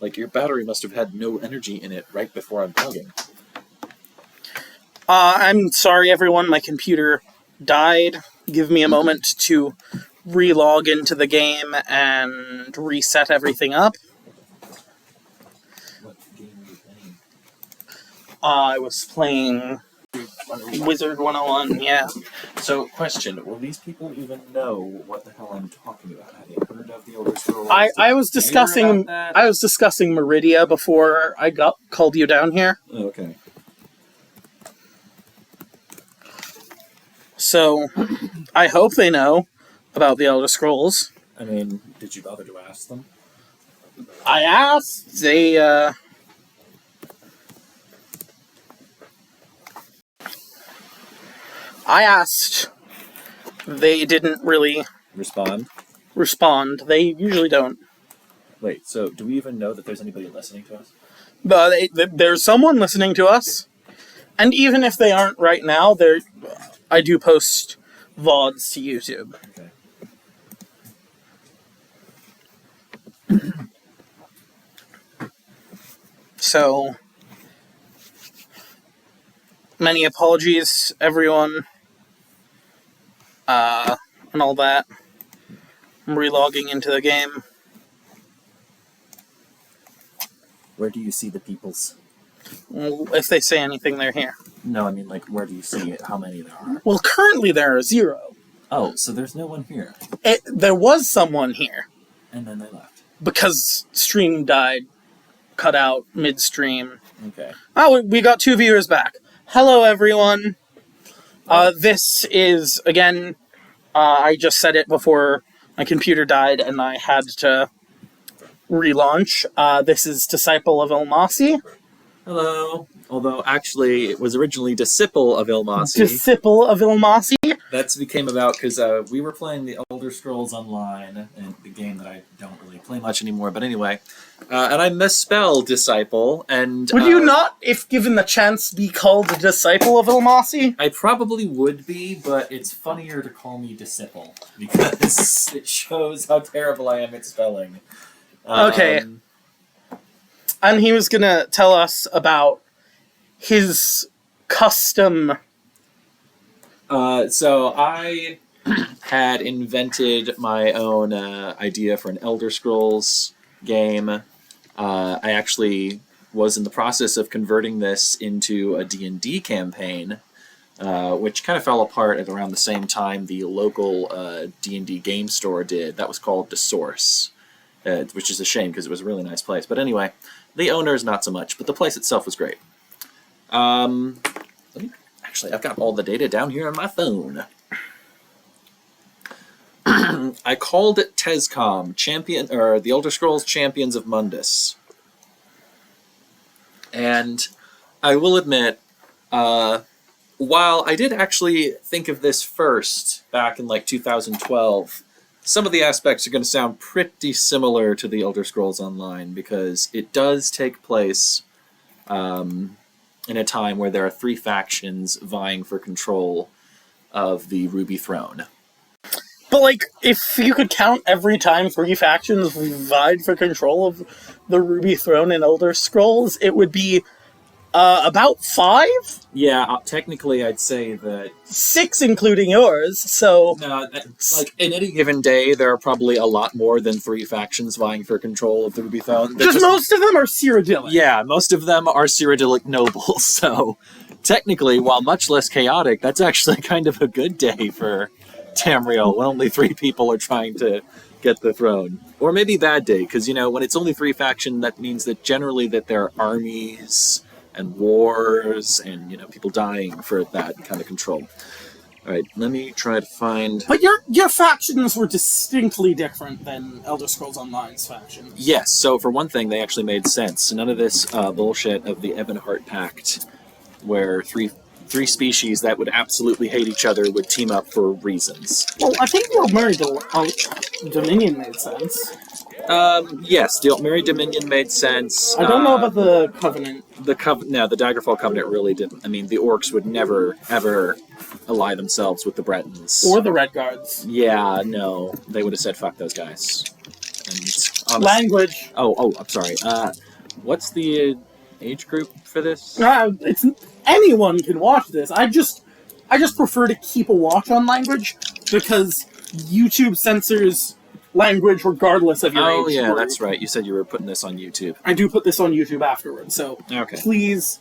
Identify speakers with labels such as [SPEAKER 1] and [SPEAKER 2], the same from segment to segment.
[SPEAKER 1] Like, your battery must have had no energy in it right before unplugging.
[SPEAKER 2] I'm sorry, everyone. My computer died. Give me a moment to re-log into the game and reset everything up.
[SPEAKER 1] What game were you playing?
[SPEAKER 2] I was playing Wizard101, yeah.
[SPEAKER 1] So, question, will these people even know what the hell I'm talking about? Have you heard of the Elder Scrolls?
[SPEAKER 2] I was discussing Meridia before I called you down here.
[SPEAKER 1] Okay.
[SPEAKER 2] So, I hope they know about the Elder Scrolls.
[SPEAKER 1] I mean, did you bother to ask them?
[SPEAKER 2] I asked, they didn't really respond. They usually don't.
[SPEAKER 1] Wait, so do we even know that there's anybody listening to us?
[SPEAKER 2] But there's someone listening to us. And even if they aren't right now, I do post VODs to YouTube.
[SPEAKER 1] Okay.
[SPEAKER 2] So, many apologies, everyone. And all that. I'm relogging into the game.
[SPEAKER 1] Where do you see the peoples?
[SPEAKER 2] Well, if they say anything, they're here.
[SPEAKER 1] No, I mean, like, where do you see it? How many there are?
[SPEAKER 2] Well, currently there are 0.
[SPEAKER 1] Oh, so there's no one here.
[SPEAKER 2] There was someone here.
[SPEAKER 1] And then they left.
[SPEAKER 2] Because stream died. Cut out mid-stream.
[SPEAKER 1] Okay.
[SPEAKER 2] Oh, we got 2 viewers back. Hello, everyone. This is, again, I just said it before my computer died and I had to relaunch. This is DisipleOfIllmassi.
[SPEAKER 1] Hello. Although, actually, it was originally DisipleOfIllmassi.
[SPEAKER 2] DisipleOfIllmassi?
[SPEAKER 1] That became about because we were playing the Elder Scrolls Online, and the game that I don't really play much anymore, but anyway. And I misspelled Disciple, and...
[SPEAKER 2] Would you not, if given the chance, be called DisipleOfIllmassi?
[SPEAKER 1] I probably would be, but it's funnier to call me Disciple, because it shows how terrible I am at spelling.
[SPEAKER 2] Okay. And he was gonna tell us about his custom...
[SPEAKER 1] So I had invented my own idea for an Elder Scrolls game. I actually was in the process of converting this into a D&D campaign, which kind of fell apart at around the same time the local D&D game store did. That was called The Source, which is a shame because it was a really nice place. But anyway, the owners not so much, but the place itself was great. Actually, I've got all the data down here on my phone. I called it TESCOM, the Elder Scrolls Champions of Mundus. And I will admit, while I did actually think of this first back in like 2012, some of the aspects are going to sound pretty similar to the Elder Scrolls Online because it does take place in a time where there are 3 factions vying for control of the Ruby Throne.
[SPEAKER 2] But, like, if you could count every time 3 factions vied for control of the Ruby Throne in Elder Scrolls, it would be about 5?
[SPEAKER 1] Yeah, technically I'd say that...
[SPEAKER 2] 6 including yours, so...
[SPEAKER 1] No, like, in any given day, there are probably a lot more than 3 factions vying for control of the Ruby Throne.
[SPEAKER 2] Just most of them are Cyrodiilic.
[SPEAKER 1] Yeah, most of them are Cyrodiilic nobles, so... Technically, while much less chaotic, that's actually kind of a good day for Tamriel, when only 3 people are trying to get the throne. Or maybe bad day, because, you know, when it's only 3 factions, that means that generally that there are armies... and wars, and, you know, people dying for that kind of control. Alright, let me try to find...
[SPEAKER 2] But your factions were distinctly different than Elder Scrolls Online's factions.
[SPEAKER 1] Yes, so for one thing, they actually made sense. None of this bullshit of the Ebonheart Pact, where three species that would absolutely hate each other would team up for reasons.
[SPEAKER 2] Well, I think the Mary Dominion made sense.
[SPEAKER 1] Yes, the Altmeri Dominion made sense.
[SPEAKER 2] I don't know about the Covenant.
[SPEAKER 1] No, the Daggerfall Covenant really didn't. I mean, the Orcs would never, ever ally themselves with the Bretons.
[SPEAKER 2] Or the Red Guards.
[SPEAKER 1] Yeah, no. They would have said, fuck those guys. And
[SPEAKER 2] Language.
[SPEAKER 1] I'm sorry. What's the age group for this?
[SPEAKER 2] It's anyone can watch this. I just prefer to keep a watch on language because YouTube censors language regardless of your age.
[SPEAKER 1] Oh, yeah,
[SPEAKER 2] group.
[SPEAKER 1] that's right. You said you were putting this on YouTube.
[SPEAKER 2] I do put this on YouTube afterwards, so
[SPEAKER 1] Okay.
[SPEAKER 2] please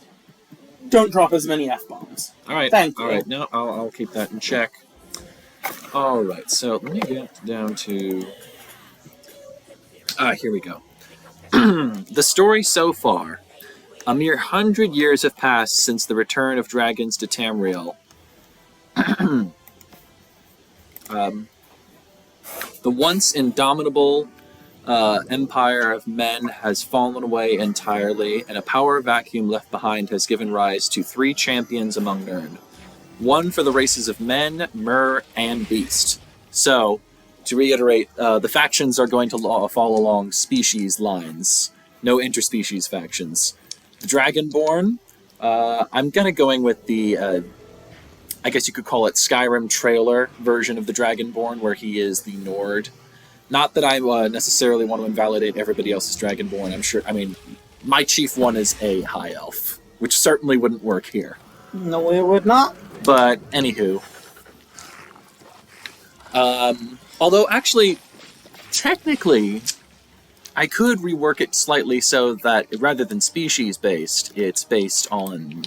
[SPEAKER 2] don't drop as many F-bombs.
[SPEAKER 1] All right.
[SPEAKER 2] Thank you.
[SPEAKER 1] All right. No, I'll keep that in check. All right. So let me get down to. Here we go. The story so far. A mere 100 years have passed since the return of dragons to Tamriel. The once indomitable empire of men has fallen away entirely, and a power vacuum left behind has given rise to 3 champions among Nirn. One for the races of men, mer, and beast. So, to reiterate, the factions are going to follow along species lines. No interspecies factions. The Dragonborn, I'm going with the, I guess you could call it Skyrim trailer version of the Dragonborn, where he is the Nord. Not that I necessarily want to invalidate everybody else's Dragonborn. I'm sure, my chief one is a High Elf, which certainly wouldn't work here.
[SPEAKER 2] No, it would not.
[SPEAKER 1] But, anywho. Although, actually, technically, I could rework it slightly so that, rather than species-based, it's based on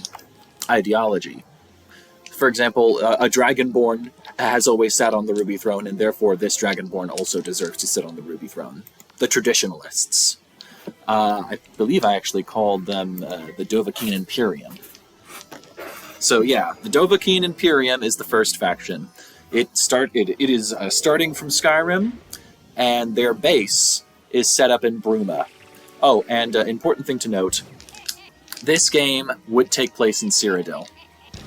[SPEAKER 1] ideology. For example, a Dragonborn has always sat on the Ruby Throne, and therefore this Dragonborn also deserves to sit on the Ruby Throne. The Traditionalists. I believe I actually called them the Dovahkiin Imperium. So yeah, the Dovahkiin Imperium is the first faction. It is starting from Skyrim, and their base is set up in Bruma. Oh, and important thing to note, this game would take place in Cyrodiil.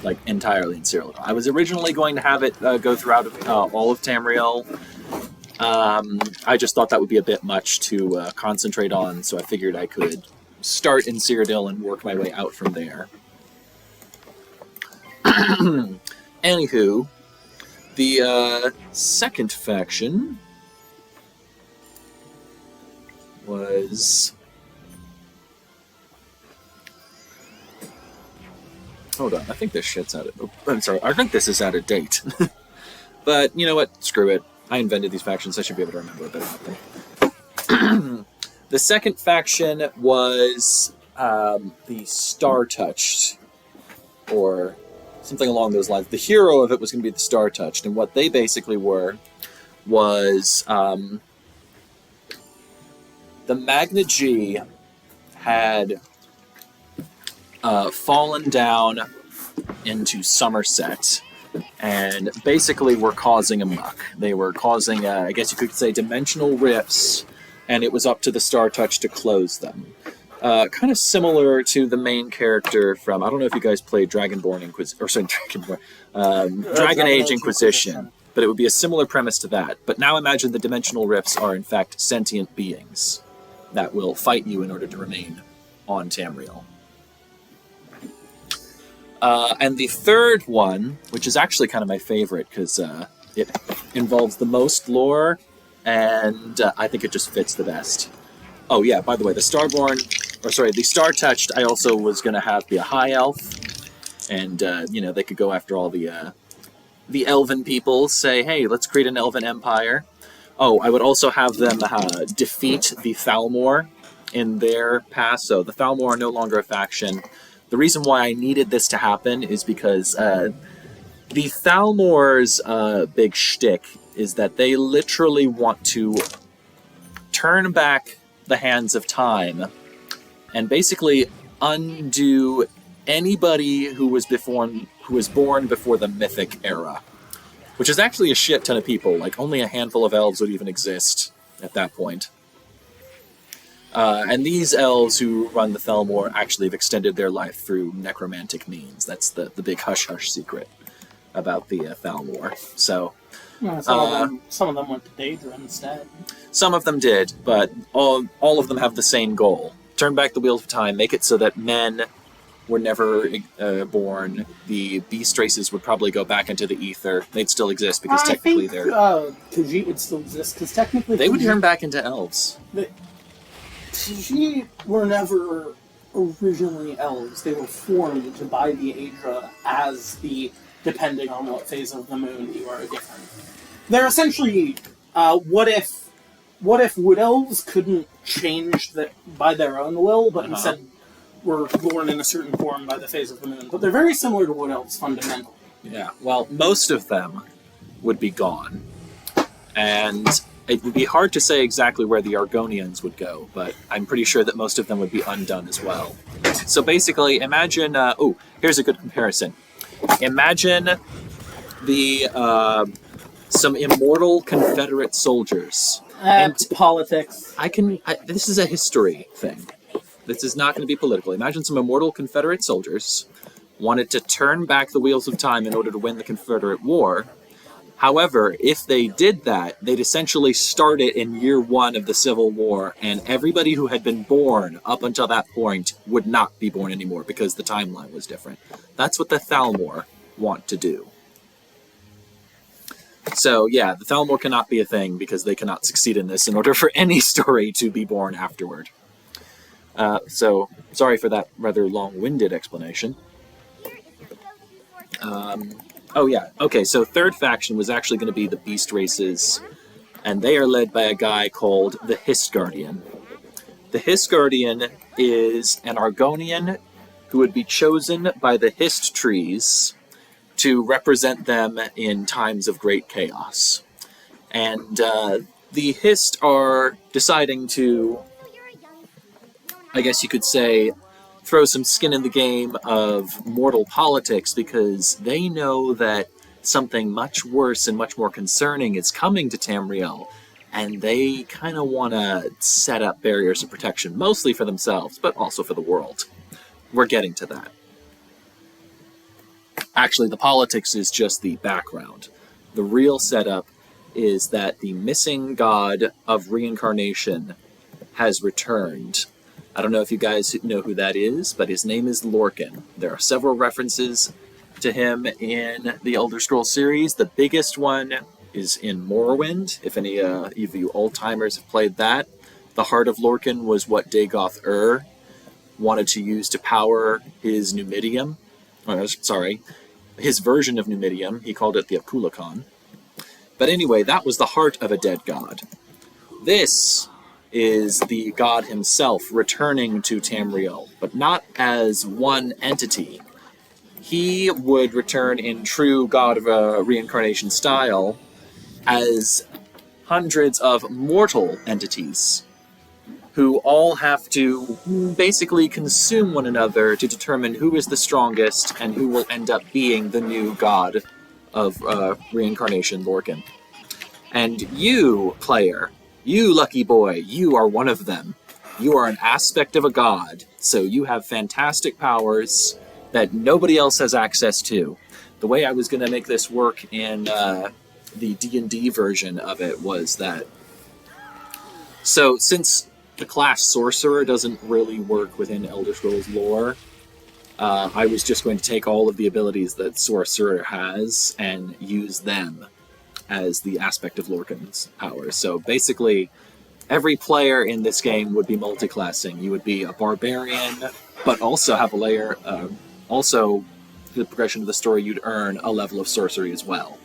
[SPEAKER 1] Like, entirely in Cyrodiil. I was originally going to have it go throughout all of Tamriel. I just thought that would be a bit much to concentrate on, so I figured I could start in Cyrodiil and work my way out from there. Anywho, the second faction was... Hold on, I think this shit's out of... Oh, I'm sorry, I think this is out of date. But, you know what? Screw it. I invented these factions, I should be able to remember a bit about them. The second faction was the Star-Touched, or something along those lines. The hero of it was going to be the Star-Touched, and what they basically were was... the Magna G had... fallen down into Somerset, and basically were causing a muck. They were causing, I guess you could say, dimensional rifts, and it was up to the Star-Touch to close them. Kind of similar to the main character from, I don't know if you guys played Dragon Age Inquisition, but it would be a similar premise to that. But now imagine the dimensional rifts are in fact sentient beings that will fight you in order to remain on Tamriel. And the third one, which is actually kind of my favorite because it involves the most lore, and I think it just fits the best. Oh yeah, by the way, the Star-Touched, I also was going to have be a High Elf, and they could go after all the Elven people, say, hey, let's create an Elven empire. Oh, I would also have them defeat the Thalmor in their past, so the Thalmor are no longer a faction. The reason why I needed this to happen is because the Thalmor's big shtick is that they literally want to turn back the hands of time and basically undo anybody who was born before the Mythic era, which is actually a shit ton of people. Like, only a handful of elves would even exist at that point. And these elves who run the Thalmor actually have extended their life through necromantic means. That's the big hush-hush secret about the Thalmor. So,
[SPEAKER 2] some of them went to Daedra instead.
[SPEAKER 1] Some of them did, but all of them have the same goal. Turn back the wheels of time, make it so that men were never born, the beast races would probably go back into the ether. They'd still exist because technically they're...
[SPEAKER 2] Khajiit would still exist, because technically...
[SPEAKER 1] They would turn back into elves.
[SPEAKER 2] Khajiit were never originally elves. They were formed by the Aedra as depending on what phase of the moon you are given. They're essentially, what if wood elves couldn't change by their own will, but instead were born in a certain form by the phase of the moon. But they're very similar to wood elves fundamentally.
[SPEAKER 1] Yeah, well, most of them would be gone. And it would be hard to say exactly where the Argonians would go, but I'm pretty sure that most of them would be undone as well. So basically, imagine... here's a good comparison. Imagine some immortal Confederate soldiers.
[SPEAKER 2] And politics.
[SPEAKER 1] This is a history thing. This is not going to be political. Imagine some immortal Confederate soldiers wanted to turn back the wheels of time in order to win the Confederate War. However, if they did that, they'd essentially start it in year 1 of the Civil War, and everybody who had been born up until that point would not be born anymore because the timeline was different. That's what the Thalmor want to do. So, yeah, the Thalmor cannot be a thing because they cannot succeed in this in order for any story to be born afterward. So, sorry for that rather long-winded explanation. So third faction was actually going to be the Beast Races, and they are led by a guy called the Histguardian. The Histguardian is an Argonian who would be chosen by the Hist trees to represent them in times of great chaos. And the Hist are deciding to, I guess you could say, throw some skin in the game of mortal politics because they know that something much worse and much more concerning is coming to Tamriel, and they kind of want to set up barriers of protection, mostly for themselves, but also for the world. We're getting to that. Actually, the politics is just the background. The real setup is that the missing god of reincarnation has returned. I don't know if you guys know who that is, but his name is Lorcan. There are several references to him in the Elder Scrolls series. The biggest one is in Morrowind. If any of you old-timers have played that, the Heart of Lorcan was what Dagoth wanted to use to power his Numidium. His version of Numidium. He called it the Akulakon. But anyway, that was the heart of a dead god. This is the god himself returning to Tamriel, but not as one entity. He would return in true god of a reincarnation style as hundreds of mortal entities who all have to basically consume one another to determine who is the strongest and who will end up being the new god of reincarnation, Lorcan. And you, player, you lucky boy, you are one of them. You are an aspect of a god, so you have fantastic powers that nobody else has access to. The way I was going to make this work in the D&D version of it was that... So, since the class Sorcerer doesn't really work within Elder Scrolls lore, I was just going to take all of the abilities that Sorcerer has and use them as the aspect of Lorcan's powers. So basically, every player in this game would be multi-classing. You would be a barbarian, but also have a layer... also, the progression of the story, you'd earn a level of sorcery as well.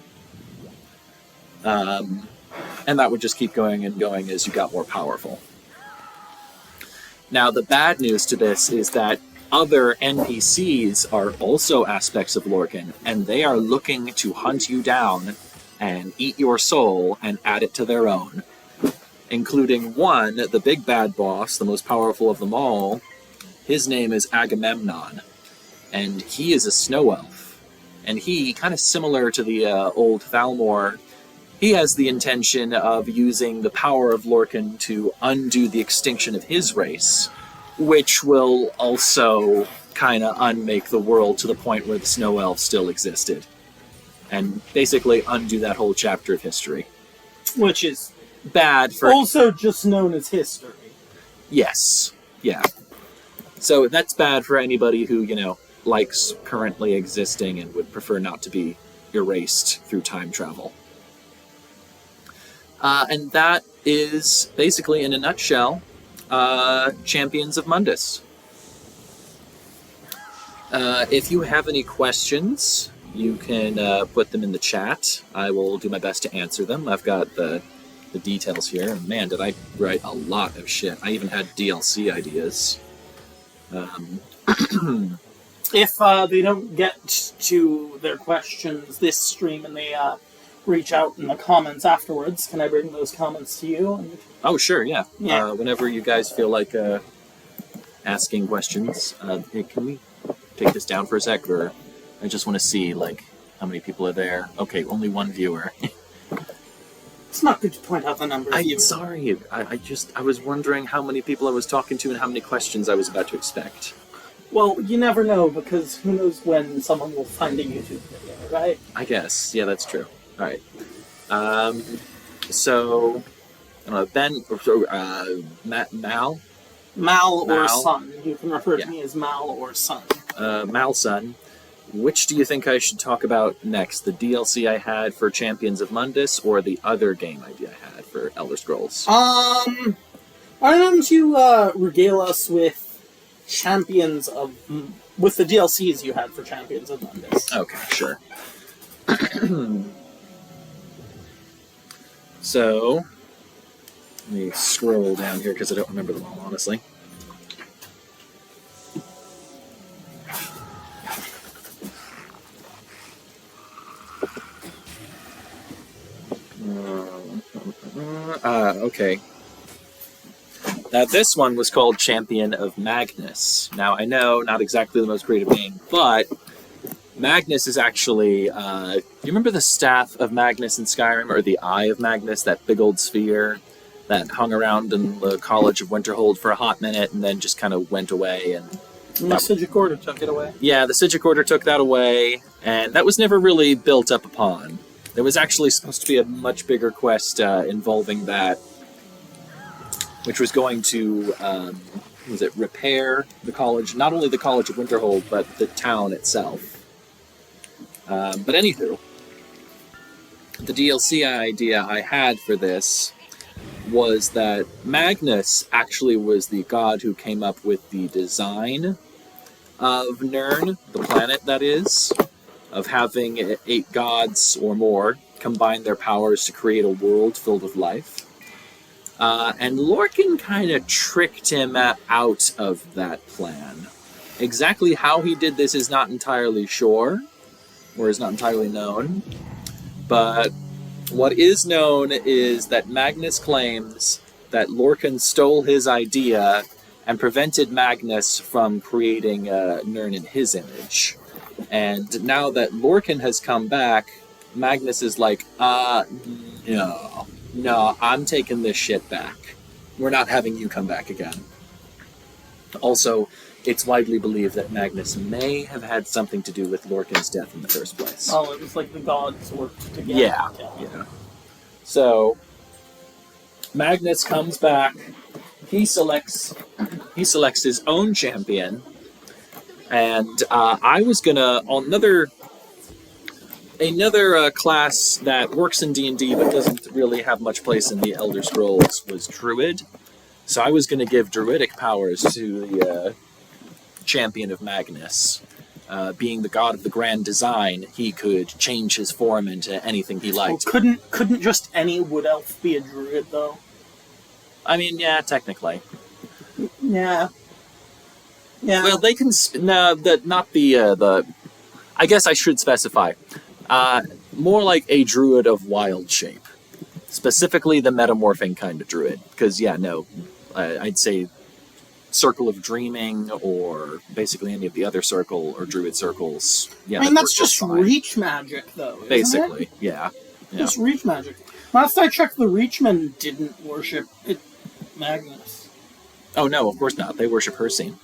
[SPEAKER 1] And that would just keep going and going as you got more powerful. Now, the bad news to this is that other NPCs are also aspects of Lorcan, and they are looking to hunt you down and eat your soul and add it to their own. Including one, the big bad boss, the most powerful of them all. His name is Agamemnon, and he is a snow elf. And he, kind of similar to the old Thalmor, he has the intention of using the power of Lorcan to undo the extinction of his race, which will also kind of unmake the world to the point where the snow elves still existed. And basically undo that whole chapter of history.
[SPEAKER 2] Which is
[SPEAKER 1] bad for...
[SPEAKER 2] also just known as history.
[SPEAKER 1] Yes. Yeah. So that's bad for anybody who, likes currently existing and would prefer not to be erased through time travel. And that is basically, in a nutshell, Champions of Mundus. If you have any questions, you can put them in the chat. I will do my best to answer them. I've got the details here. And man, did I write a lot of shit. I even had DLC ideas.
[SPEAKER 2] If they don't get to their questions this stream and they reach out in the comments afterwards, can I bring those comments to you?
[SPEAKER 1] Oh, sure, yeah.
[SPEAKER 2] Yeah.
[SPEAKER 1] Whenever you guys feel like asking questions, hey, can we take this down for a sec? Or I just want to see, how many people are there. Okay, only one viewer.
[SPEAKER 2] It's not good to point out the numbers.
[SPEAKER 1] Sorry, I was wondering how many people I was talking to and how many questions I was about to expect.
[SPEAKER 2] Well, you never know, because who knows when someone will find a YouTube video, right?
[SPEAKER 1] I guess. Yeah, that's true. All right. So, I don't know, Ben, Mal?
[SPEAKER 2] Mal or
[SPEAKER 1] Mal.
[SPEAKER 2] Sun. You can refer to
[SPEAKER 1] Yeah.
[SPEAKER 2] me as Mal or Sun.
[SPEAKER 1] Malsun. Which do you think I should talk about next? The DLC I had for Champions of Mundus or the other game idea I had for Elder Scrolls?
[SPEAKER 2] Why don't you regale us with with the DLCs you had for Champions of Mundus?
[SPEAKER 1] Okay, sure. So, let me scroll down here because I don't remember them all, honestly. Okay. Now, this one was called Champion of Magnus. Now, I know, not exactly the most creative name, but Magnus is actually... you remember the Staff of Magnus in Skyrim, or the Eye of Magnus, that big old sphere that hung around in the College of Winterhold for a hot minute and then just kind of went away? And
[SPEAKER 2] the Sigic Order took it away.
[SPEAKER 1] Yeah, the Sigic Order took that away, and that was never really built up upon. There was actually supposed to be a much bigger quest involving that, which was going to, repair the college, not only the College of Winterhold, but the town itself. But anywho, the DLC idea I had for this was that Magnus actually was the god who came up with the design of Nirn, the planet that is, of having 8 gods or more combine their powers to create a world filled with life. And Lorcan kind of tricked him out of that plan. Exactly how he did this is not entirely sure, or is not entirely known, but what is known is that Magnus claims that Lorcan stole his idea and prevented Magnus from creating Nirn in his image. And now that Lorcan has come back, Magnus is like, no, I'm taking this shit back. We're not having you come back again. Also, it's widely believed that Magnus may have had something to do with Lorcan's death in the first place.
[SPEAKER 2] Oh, it was like the gods worked together.
[SPEAKER 1] Yeah. So, Magnus comes back. He selects his own champion. And I was gonna, another class that works in D&D but doesn't really have much place in the Elder Scrolls was Druid. So I was gonna give Druidic powers to the Champion of Magnus. Being the god of the grand design, he could change his form into anything he liked.
[SPEAKER 2] Well, couldn't just any wood elf be a druid, though?
[SPEAKER 1] I mean, yeah, technically.
[SPEAKER 2] Yeah. Yeah.
[SPEAKER 1] Well, they can... not the... I guess I should specify. More like a druid of wild shape. Specifically the metamorphing kind of druid. Because, I'd say Circle of Dreaming, or basically any of the other circle or druid circles. Yeah,
[SPEAKER 2] I mean, that's just reach magic, though, isn't
[SPEAKER 1] basically,
[SPEAKER 2] it?
[SPEAKER 1] Yeah.
[SPEAKER 2] Just reach magic. Last I checked, the Reachmen didn't worship Magnus.
[SPEAKER 1] Oh, no, of course not. They worship Hircine.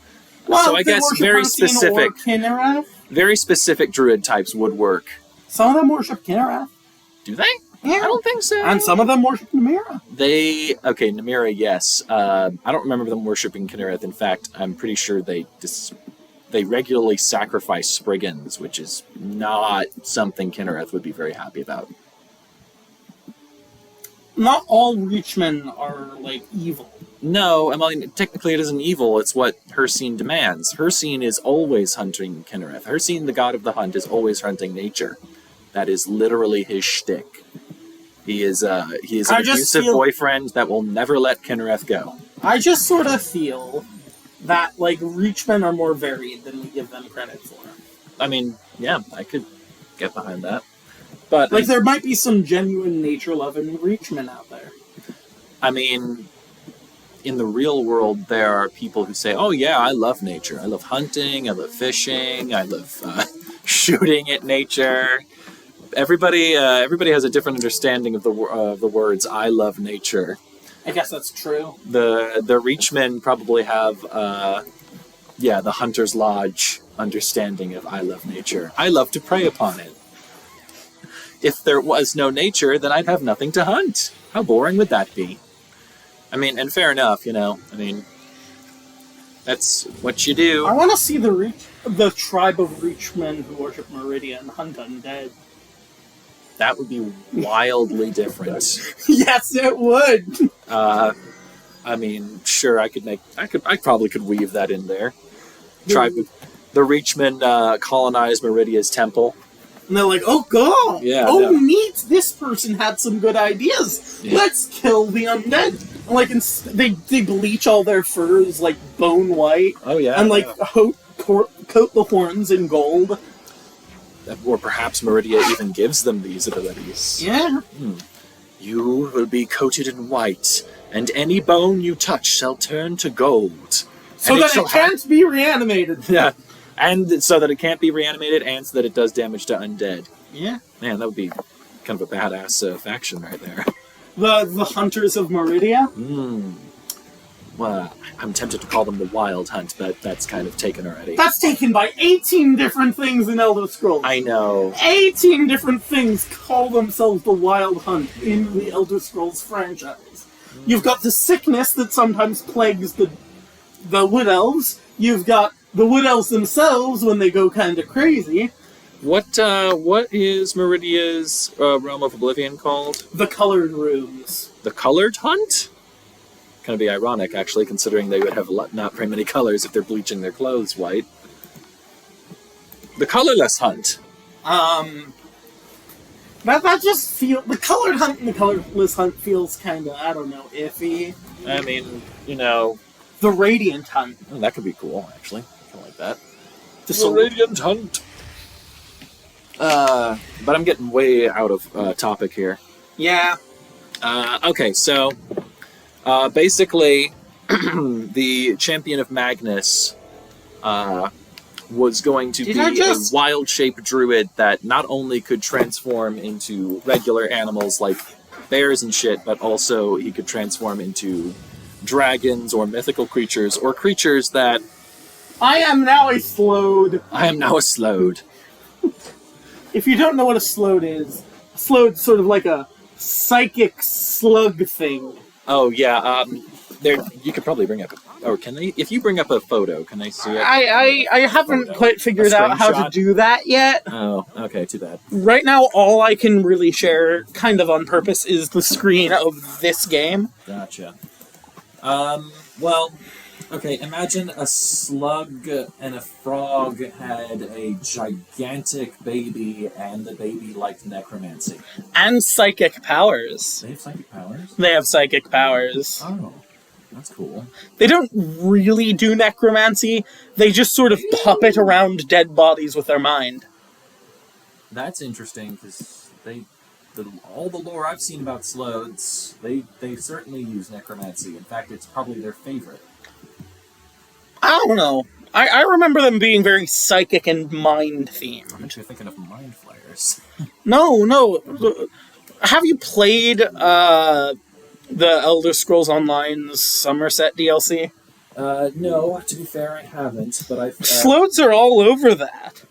[SPEAKER 2] Well,
[SPEAKER 1] so I guess very specific...
[SPEAKER 2] Kinnerath?
[SPEAKER 1] Very specific druid types would work.
[SPEAKER 2] Some of them worship Kinnerath.
[SPEAKER 1] Do they?
[SPEAKER 2] Yeah.
[SPEAKER 1] I don't think so.
[SPEAKER 2] And some of them worship Namira.
[SPEAKER 1] Namira, yes. I don't remember them worshipping Kinnereth. In fact, I'm pretty sure they regularly sacrifice Spriggans, which is not something Kinnereth would be very happy about.
[SPEAKER 2] Not all Reachmen are, like, evil.
[SPEAKER 1] No, I mean, technically it isn't evil, it's what Hircine demands. Hircine is always hunting Kinnereth. Hircine, the god of the hunt, is always hunting nature. That is literally his shtick. He is an abusive boyfriend that will never let Kinnereth go.
[SPEAKER 2] I just sort of feel that, like, Reachmen are more varied than we give them credit for.
[SPEAKER 1] I mean, yeah, I could get behind that. But
[SPEAKER 2] like, there might be some genuine nature-loving Reachmen out there.
[SPEAKER 1] I mean, in the real world, there are people who say, oh yeah, I love nature. I love hunting, I love fishing, I love shooting at nature. Everybody has a different understanding of the words, I love nature.
[SPEAKER 2] I guess that's true.
[SPEAKER 1] The Reachmen probably have, the Hunter's Lodge understanding of I love nature. I love to prey upon it. If there was no nature, then I'd have nothing to hunt. How boring would that be? I mean, and fair enough, that's what you do.
[SPEAKER 2] I want to see the tribe of Reachmen who worship Meridia and hunt undead.
[SPEAKER 1] That would be wildly different.
[SPEAKER 2] Yes, it would.
[SPEAKER 1] I mean, sure, I probably could weave that in there. Tribe, the Reachmen colonize Meridia's temple.
[SPEAKER 2] And they're like, oh god!
[SPEAKER 1] Yeah,
[SPEAKER 2] neat! This person had some good ideas! Yeah. Let's kill the undead! And, like, they bleach all their furs, like, bone white.
[SPEAKER 1] Oh yeah.
[SPEAKER 2] And, like, coat the horns in gold.
[SPEAKER 1] Or perhaps Meridia even gives them these abilities.
[SPEAKER 2] Yeah.
[SPEAKER 1] You will be coated in white, and any bone you touch shall turn to gold.
[SPEAKER 2] So that it can't be reanimated.
[SPEAKER 1] Yeah. And so that it can't be reanimated, and so that it does damage to undead.
[SPEAKER 2] Yeah.
[SPEAKER 1] Man, that would be kind of a badass faction right there.
[SPEAKER 2] The Hunters of Meridia?
[SPEAKER 1] Well, I'm tempted to call them the Wild Hunt, but that's kind of taken already.
[SPEAKER 2] That's taken by 18 different things in Elder Scrolls.
[SPEAKER 1] I know. 18
[SPEAKER 2] different things call themselves the Wild Hunt in the Elder Scrolls franchise. You've got the sickness that sometimes plagues the Wood Elves. You've got the Wood Elves themselves when they go kind of crazy.
[SPEAKER 1] What is Meridia's Realm of Oblivion called?
[SPEAKER 2] The Colored Rooms.
[SPEAKER 1] The Colored Hunt? Kind of be ironic, actually, considering they would have not very many colors if they're bleaching their clothes white. The Colorless Hunt.
[SPEAKER 2] That just feels... The Colored Hunt and the Colorless Hunt feels kind of, I don't know, iffy.
[SPEAKER 1] I mean,
[SPEAKER 2] The Radiant Hunt.
[SPEAKER 1] Oh, that could be cool, actually. I like that.
[SPEAKER 2] The
[SPEAKER 1] Radiant Hunt. But I'm getting way out of topic here.
[SPEAKER 2] Yeah.
[SPEAKER 1] Okay, so basically, the champion of Magnus was going to be a wild-shaped druid that not only could transform into regular animals like bears and shit, but also he could transform into dragons or mythical creatures or creatures that...
[SPEAKER 2] I am now a Slode.
[SPEAKER 1] I am now a Slode.
[SPEAKER 2] If you don't know what a Slode is, a Slode's sort of like a psychic slug thing.
[SPEAKER 1] Oh, yeah. You could probably bring up... Or can they... If you bring up a photo, can they see it?
[SPEAKER 2] I haven't quite figured out how to do that yet.
[SPEAKER 1] Oh, okay, too bad.
[SPEAKER 2] Right now, all I can really share, kind of on purpose, is the screen of this game.
[SPEAKER 1] Gotcha. Well... Okay, imagine a slug and a frog had a gigantic baby, and the baby liked necromancy.
[SPEAKER 2] And psychic powers.
[SPEAKER 1] They have psychic powers?
[SPEAKER 2] They have psychic powers.
[SPEAKER 1] Oh, that's cool.
[SPEAKER 2] They don't really do necromancy, they just sort of puppet around dead bodies with their mind.
[SPEAKER 1] That's interesting, because all the lore I've seen about Slodes, they certainly use necromancy. In fact, it's probably their favorite.
[SPEAKER 2] I don't know. I remember them being very psychic and mind-themed.
[SPEAKER 1] I bet you're thinking of Mind Flayers.
[SPEAKER 2] No. Have you played the Elder Scrolls Online's Somerset DLC?
[SPEAKER 1] No, to be fair, I haven't, but I've...
[SPEAKER 2] Slodes are all over that.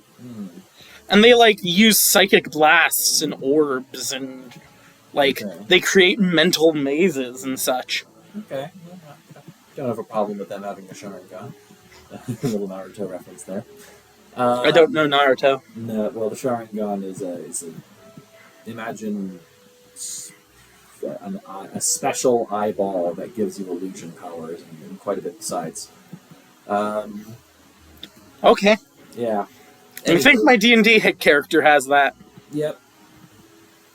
[SPEAKER 2] And they, use psychic blasts and orbs and Like,
[SPEAKER 1] Okay.
[SPEAKER 2] they create mental mazes and such.
[SPEAKER 1] Okay. Don't have a problem with them having a Sharingan. A little Naruto reference there.
[SPEAKER 2] I don't know Naruto.
[SPEAKER 1] No, well, the Sharingan is a imagine a special eyeball that gives you illusion powers and quite a bit besides.
[SPEAKER 2] Okay.
[SPEAKER 1] Yeah.
[SPEAKER 2] I think my D&D hit character has that.
[SPEAKER 1] Yep.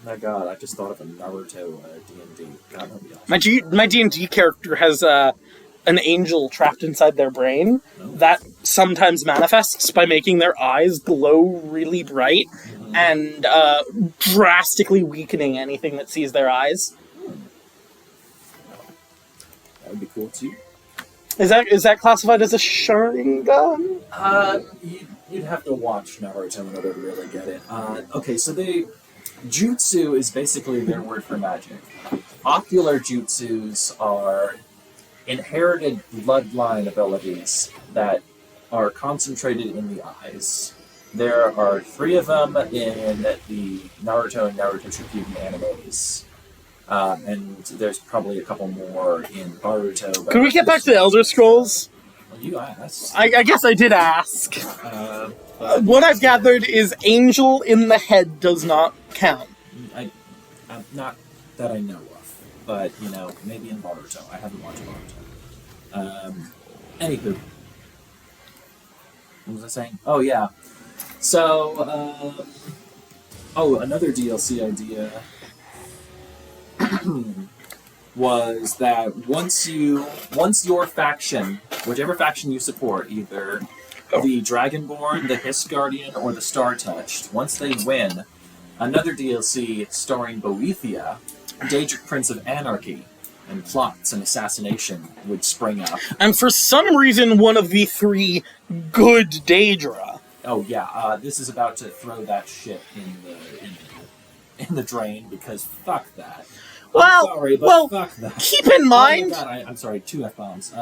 [SPEAKER 1] My God, I just thought of a Naruto D&D. God, that'd be awesome.
[SPEAKER 2] My D&D character has an angel trapped inside their brain
[SPEAKER 1] Oh.
[SPEAKER 2] that sometimes manifests by making their eyes glow really bright and drastically weakening anything that sees their eyes.
[SPEAKER 1] That would be cool too.
[SPEAKER 2] Is that classified as a Sharingan?
[SPEAKER 1] You'd have to watch Naruto in order to really get it. Okay, so jutsu is basically their word for magic. Ocular jutsus are inherited bloodline abilities that are concentrated in the eyes. There are 3 of them in the Naruto and Naruto Shippuden animes. And there's probably a couple more in Boruto.
[SPEAKER 2] Can we get back to the Elder Scrolls?
[SPEAKER 1] Well, you asked.
[SPEAKER 2] I guess I did ask.
[SPEAKER 1] But
[SPEAKER 2] What I've gathered is angel in the head does not count.
[SPEAKER 1] I'm not that I know of, but maybe in Boruto. I haven't watched Boruto. Anywho, what was I saying? Oh yeah. So, another DLC idea was that once your faction, whichever faction you support, either the Dragonborn, the Hiss Guardian, or the Star Touched, once they win, another DLC starring Boethia, Daedric Prince of Anarchy, and plots and assassination would spring up.
[SPEAKER 2] And for some reason, one of the 3 good Daedra.
[SPEAKER 1] Oh yeah, this is about to throw that shit in the drain because fuck that.
[SPEAKER 2] Well,
[SPEAKER 1] I'm sorry, but fuck that.
[SPEAKER 2] keep in mind.
[SPEAKER 1] Oh my God, I'm sorry, 2 F-bombs.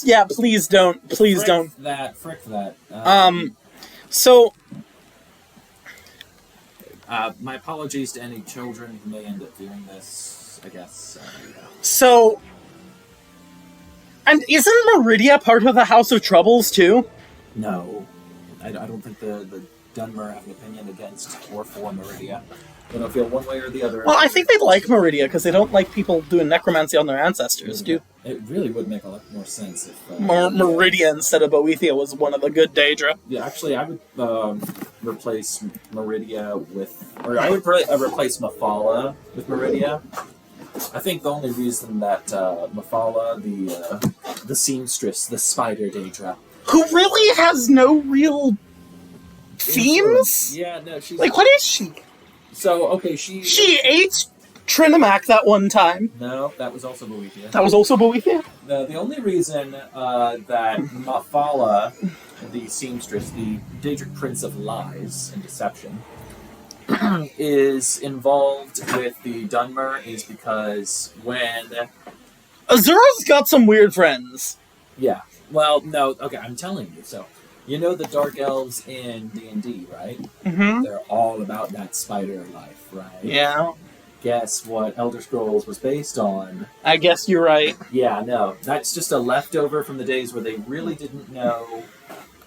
[SPEAKER 2] Yeah, please don't. Please
[SPEAKER 1] frick
[SPEAKER 2] don't.
[SPEAKER 1] Frick that.
[SPEAKER 2] So,
[SPEAKER 1] my apologies to any children who may end up doing this, I guess. Yeah.
[SPEAKER 2] So, and isn't Meridia part of the House of Troubles, too?
[SPEAKER 1] No. I don't think the Dunmer have an opinion against or for Meridia. They don't feel one way or the other.
[SPEAKER 2] Well, I think they like Meridia, because they don't like people doing necromancy on their ancestors, do?
[SPEAKER 1] It really would make a lot more sense if...
[SPEAKER 2] Meridia instead of Boethia was one of the good Daedra.
[SPEAKER 1] Yeah, actually, I would replace Meridia with... Or I would replace Mafala with Meridia. I think the only reason that Mafala, the seamstress, the spider Daedra...
[SPEAKER 2] Who really has no real themes?
[SPEAKER 1] Yeah, no, she's...
[SPEAKER 2] Like, what is she?
[SPEAKER 1] So, okay, she
[SPEAKER 2] ate Trinimac that one time.
[SPEAKER 1] No, that was also Boethia.
[SPEAKER 2] That was also Boethia?
[SPEAKER 1] The only reason that Mafala, the seamstress, the Daedric Prince of Lies and Deception, is involved with the Dunmer is because when...
[SPEAKER 2] Azura's got some weird friends.
[SPEAKER 1] Yeah. Well, no, okay, I'm telling you. So, you know the Dark Elves in D&D, right?
[SPEAKER 2] Mm-hmm.
[SPEAKER 1] They're all about that spider life, right?
[SPEAKER 2] Yeah.
[SPEAKER 1] Guess what Elder Scrolls was based on?
[SPEAKER 2] I guess you're right.
[SPEAKER 1] Yeah, no. That's just a leftover from the days where they really didn't know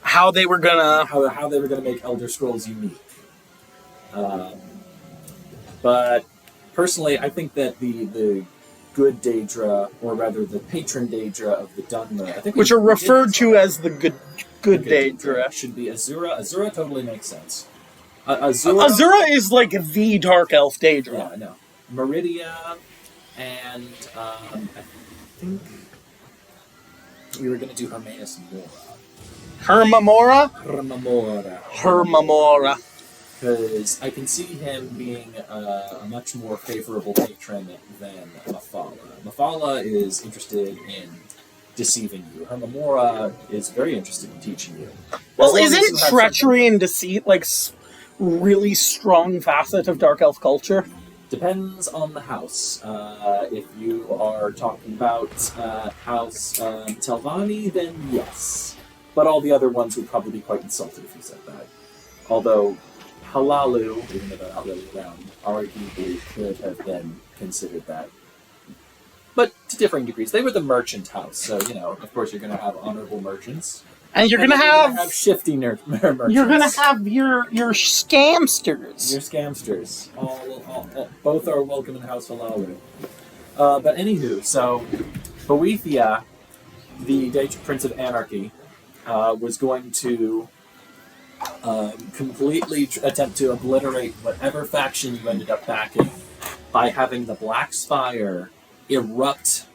[SPEAKER 2] How they were gonna...
[SPEAKER 1] how they were going to make Elder Scrolls unique. But personally, I think that the good Daedra, or rather the patron Daedra of the Dunmer, I think
[SPEAKER 2] Which are referred to as the good Daedra.
[SPEAKER 1] should be Azura. Azura totally makes sense.
[SPEAKER 2] Azura is like the Dark Elf Daedra.
[SPEAKER 1] Yeah, I know. Meridia, and I think we were going to do Hermanus Mora.
[SPEAKER 2] Hermamora.
[SPEAKER 1] Because I can see him being a much more favorable patron than Mafala. Mafala is interested in deceiving you. Hermamora is very interested in teaching you.
[SPEAKER 2] Well,
[SPEAKER 1] As long as you
[SPEAKER 2] isn't
[SPEAKER 1] have
[SPEAKER 2] treachery and deceit like really strong facet of Dark Elf culture?
[SPEAKER 1] Depends on the house. If you are talking about House Telvanni, then yes. But all the other ones would probably be quite insulted if you said that. Although Halalu, even though they're not really around, arguably could have been considered that. But to differing degrees. They were the merchant house, so, of course you're going to have honorable merchants.
[SPEAKER 2] And you're gonna have
[SPEAKER 1] shifty merchants.
[SPEAKER 2] You're gonna have your scamsters.
[SPEAKER 1] Your scamsters. All, both are welcome in the house of Lalu. But anywho, so Boethia, the Prince of Anarchy, was going to completely attempt to obliterate whatever faction you ended up backing by having the Black Spire erupt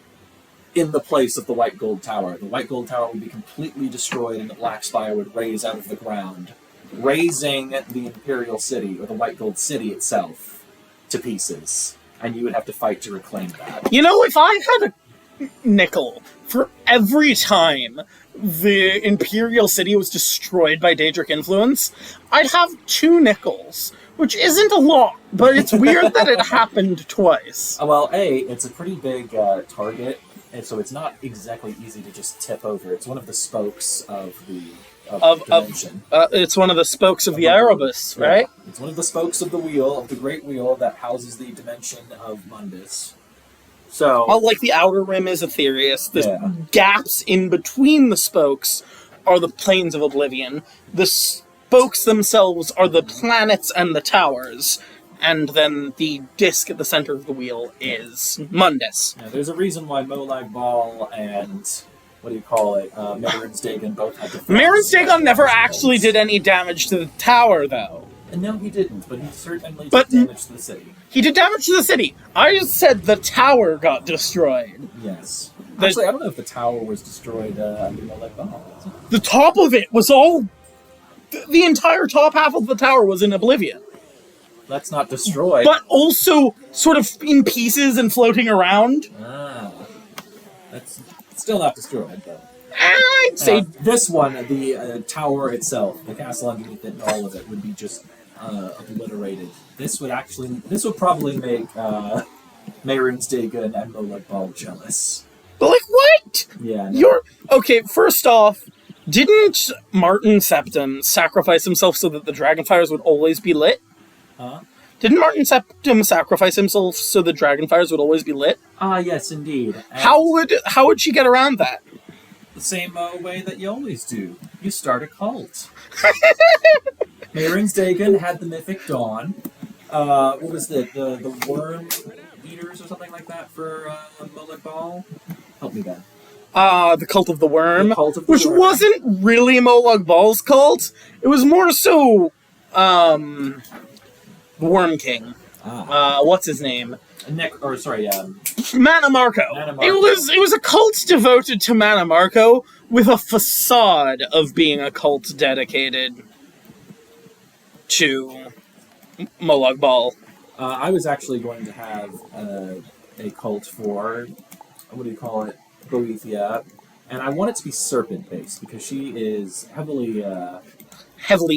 [SPEAKER 1] in the place of the White Gold Tower. The White Gold Tower would be completely destroyed and the Black Spire would raise out of the ground, raising the Imperial City, or the White Gold City itself, to pieces. And you would have to fight to reclaim that.
[SPEAKER 2] If I had a nickel for every time the Imperial City was destroyed by Daedric influence, I'd have 2 nickels, which isn't a lot, but it's weird that it happened twice.
[SPEAKER 1] Well, it's a pretty big target, and so it's not exactly easy to just tip over. It's one of the spokes of the dimension.
[SPEAKER 2] It's one of the spokes of the Erebus, right?
[SPEAKER 1] Yeah. It's one of the spokes of the wheel, of the Great Wheel that houses the dimension of Mundus. So,
[SPEAKER 2] like the outer rim is Aetherius, the gaps in between the spokes are the planes of Oblivion. The spokes themselves are the planets and the towers. And then the disc at the center of the wheel is Mundus.
[SPEAKER 1] Now, there's a reason why Molag Bal and, Marin's Dagon both had to...
[SPEAKER 2] Marin's Dagon never actually did any damage to the tower, though.
[SPEAKER 1] No, he didn't, but he certainly did damage to the city.
[SPEAKER 2] He did damage to the city. I just said the tower got destroyed.
[SPEAKER 1] Yes. Actually, I don't know if the tower was destroyed under Molag Bal.
[SPEAKER 2] The top of it was all... The entire top half of the tower was in Oblivion.
[SPEAKER 1] That's not destroyed.
[SPEAKER 2] But also sort of in pieces and floating around.
[SPEAKER 1] That's still not destroyed, though.
[SPEAKER 2] I'd say...
[SPEAKER 1] this one, the tower itself, the castle underneath it and all of it, would be just obliterated. This would probably make Marin's Dagon and Molag Bal jealous.
[SPEAKER 2] But what?
[SPEAKER 1] Yeah, no.
[SPEAKER 2] Okay, first off, didn't Martin Septim sacrifice himself so that the dragonfires would always be lit?
[SPEAKER 1] Huh?
[SPEAKER 2] Didn't Martin Septim sacrifice himself so the dragonfires would always be lit?
[SPEAKER 1] Yes, indeed. And
[SPEAKER 2] how would she get around that?
[SPEAKER 1] The same way that you always do. You start a cult. Marin's Dagon had the Mythic Dawn. What was the Worm Eaters or something like that for Molag Bal? Help me then.
[SPEAKER 2] The Cult of the Worm.
[SPEAKER 1] The Cult of the
[SPEAKER 2] which
[SPEAKER 1] Worm.
[SPEAKER 2] Wasn't really Molag Bal's cult. It was more so... the Worm King. What's his name? Mana Marco. It was a cult devoted to Mana Marco with a facade of being a cult dedicated to Molag Bal.
[SPEAKER 1] I was actually going to have a cult for, Boethia, and I want it to be serpent-based because she is heavily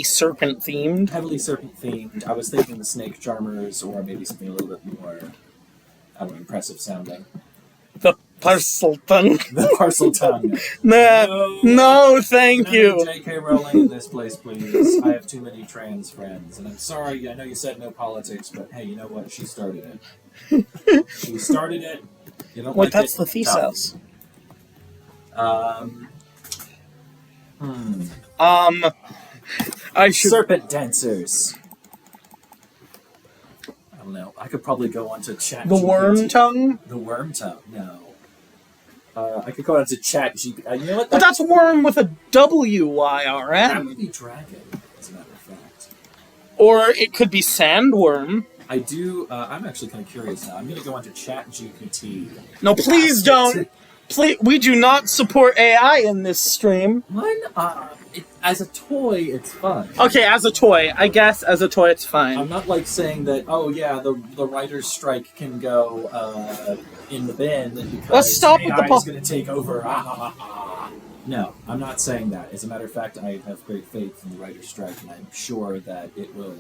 [SPEAKER 2] serpent themed.
[SPEAKER 1] Heavily serpent themed. I was thinking the snake charmers, or maybe something a little bit more, impressive sounding.
[SPEAKER 2] The parcel tongue.
[SPEAKER 1] The parcel tongue.
[SPEAKER 2] No, thank you.
[SPEAKER 1] J.K. Rowling in this place, please. I have too many trans friends, and I'm sorry. I know you said no politics, but hey, you know what? She started it. She started it. You don't like
[SPEAKER 2] that's
[SPEAKER 1] it?
[SPEAKER 2] the thesis.
[SPEAKER 1] Serpent dancers. I don't know. I could probably go on to chat.
[SPEAKER 2] The worm tongue?
[SPEAKER 1] The worm tongue. No. I could go on to chat. You know what?
[SPEAKER 2] But that's worm with a W-Y-R-M.
[SPEAKER 1] That would be dragon, as a matter of fact.
[SPEAKER 2] Or it could be sandworm.
[SPEAKER 1] I do. I'm actually kind of curious now. I'm going to go on to ChatGPT.
[SPEAKER 2] No, please don't. Please, we do not support AI in this stream.
[SPEAKER 1] As a toy, it's fun.
[SPEAKER 2] Okay, as a toy. I guess as a toy, it's fine.
[SPEAKER 1] I'm not saying that, the writer's strike can go in the bin because
[SPEAKER 2] Let's stop
[SPEAKER 1] AI
[SPEAKER 2] with the
[SPEAKER 1] is going to take over. No, I'm not saying that. As a matter of fact, I have great faith in the writer's strike, and I'm sure that it will...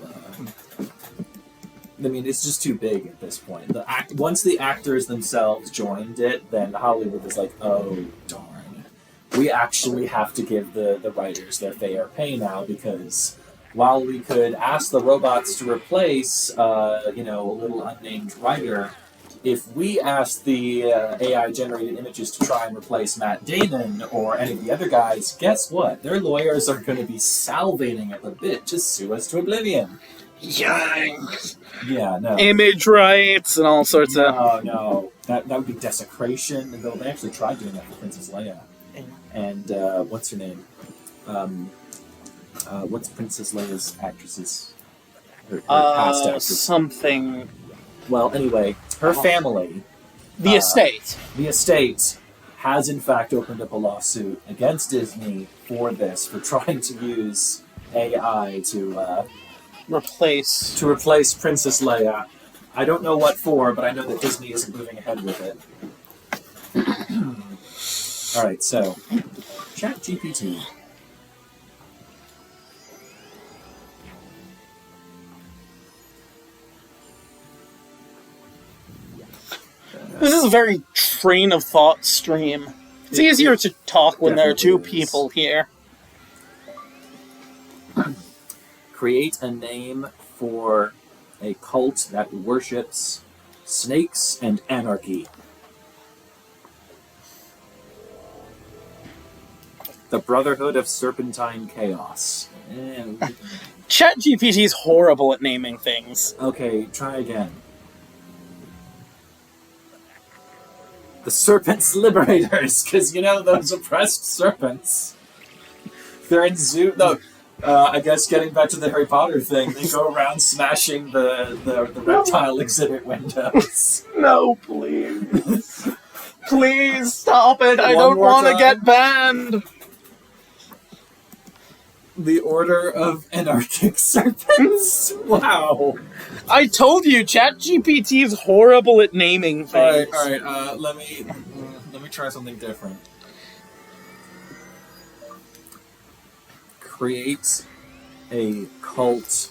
[SPEAKER 1] it's just too big at this point. Once the actors themselves joined it, then Hollywood was like, oh, darn. We actually have to give the writers their fair pay now, because while we could ask the robots to replace, a little unnamed writer, if we ask the AI-generated images to try and replace Matt Damon or any of the other guys, guess what? Their lawyers are going to be salivating at the bit to sue us to oblivion.
[SPEAKER 2] Yikes.
[SPEAKER 1] Yeah, no.
[SPEAKER 2] Image rights and all sorts of...
[SPEAKER 1] No. That would be desecration. Though they actually tried doing that for Princess Leia. And what's her name? What's Princess Leia's actress's? Her past actress.
[SPEAKER 2] Something...
[SPEAKER 1] Well, anyway, her family...
[SPEAKER 2] The estate.
[SPEAKER 1] The estate has in fact opened up a lawsuit against Disney for this, for trying to use AI to replace Princess Leia. I don't know what for, but I know that Disney isn't moving ahead with it. Alright, so, ChatGPT.
[SPEAKER 2] This is a very train of thought stream. It's easier to talk when there are two people here.
[SPEAKER 1] Create a name for a cult that worships snakes and anarchy. The Brotherhood of Serpentine Chaos.
[SPEAKER 2] ChatGPT is horrible at naming things.
[SPEAKER 1] Okay, try again. The Serpents Liberators, because, you know, those oppressed serpents. They're in zoo... No, I guess getting back to the Harry Potter thing, they go around smashing the reptile exhibit windows.
[SPEAKER 2] No, please. Please stop it. I
[SPEAKER 1] One
[SPEAKER 2] don't
[SPEAKER 1] more
[SPEAKER 2] want to
[SPEAKER 1] time.
[SPEAKER 2] get banned.
[SPEAKER 1] The Order of Anarchic Serpents? Wow.
[SPEAKER 2] I told you, ChatGPT is horrible at naming things.
[SPEAKER 1] Alright, let me try something different. Create a cult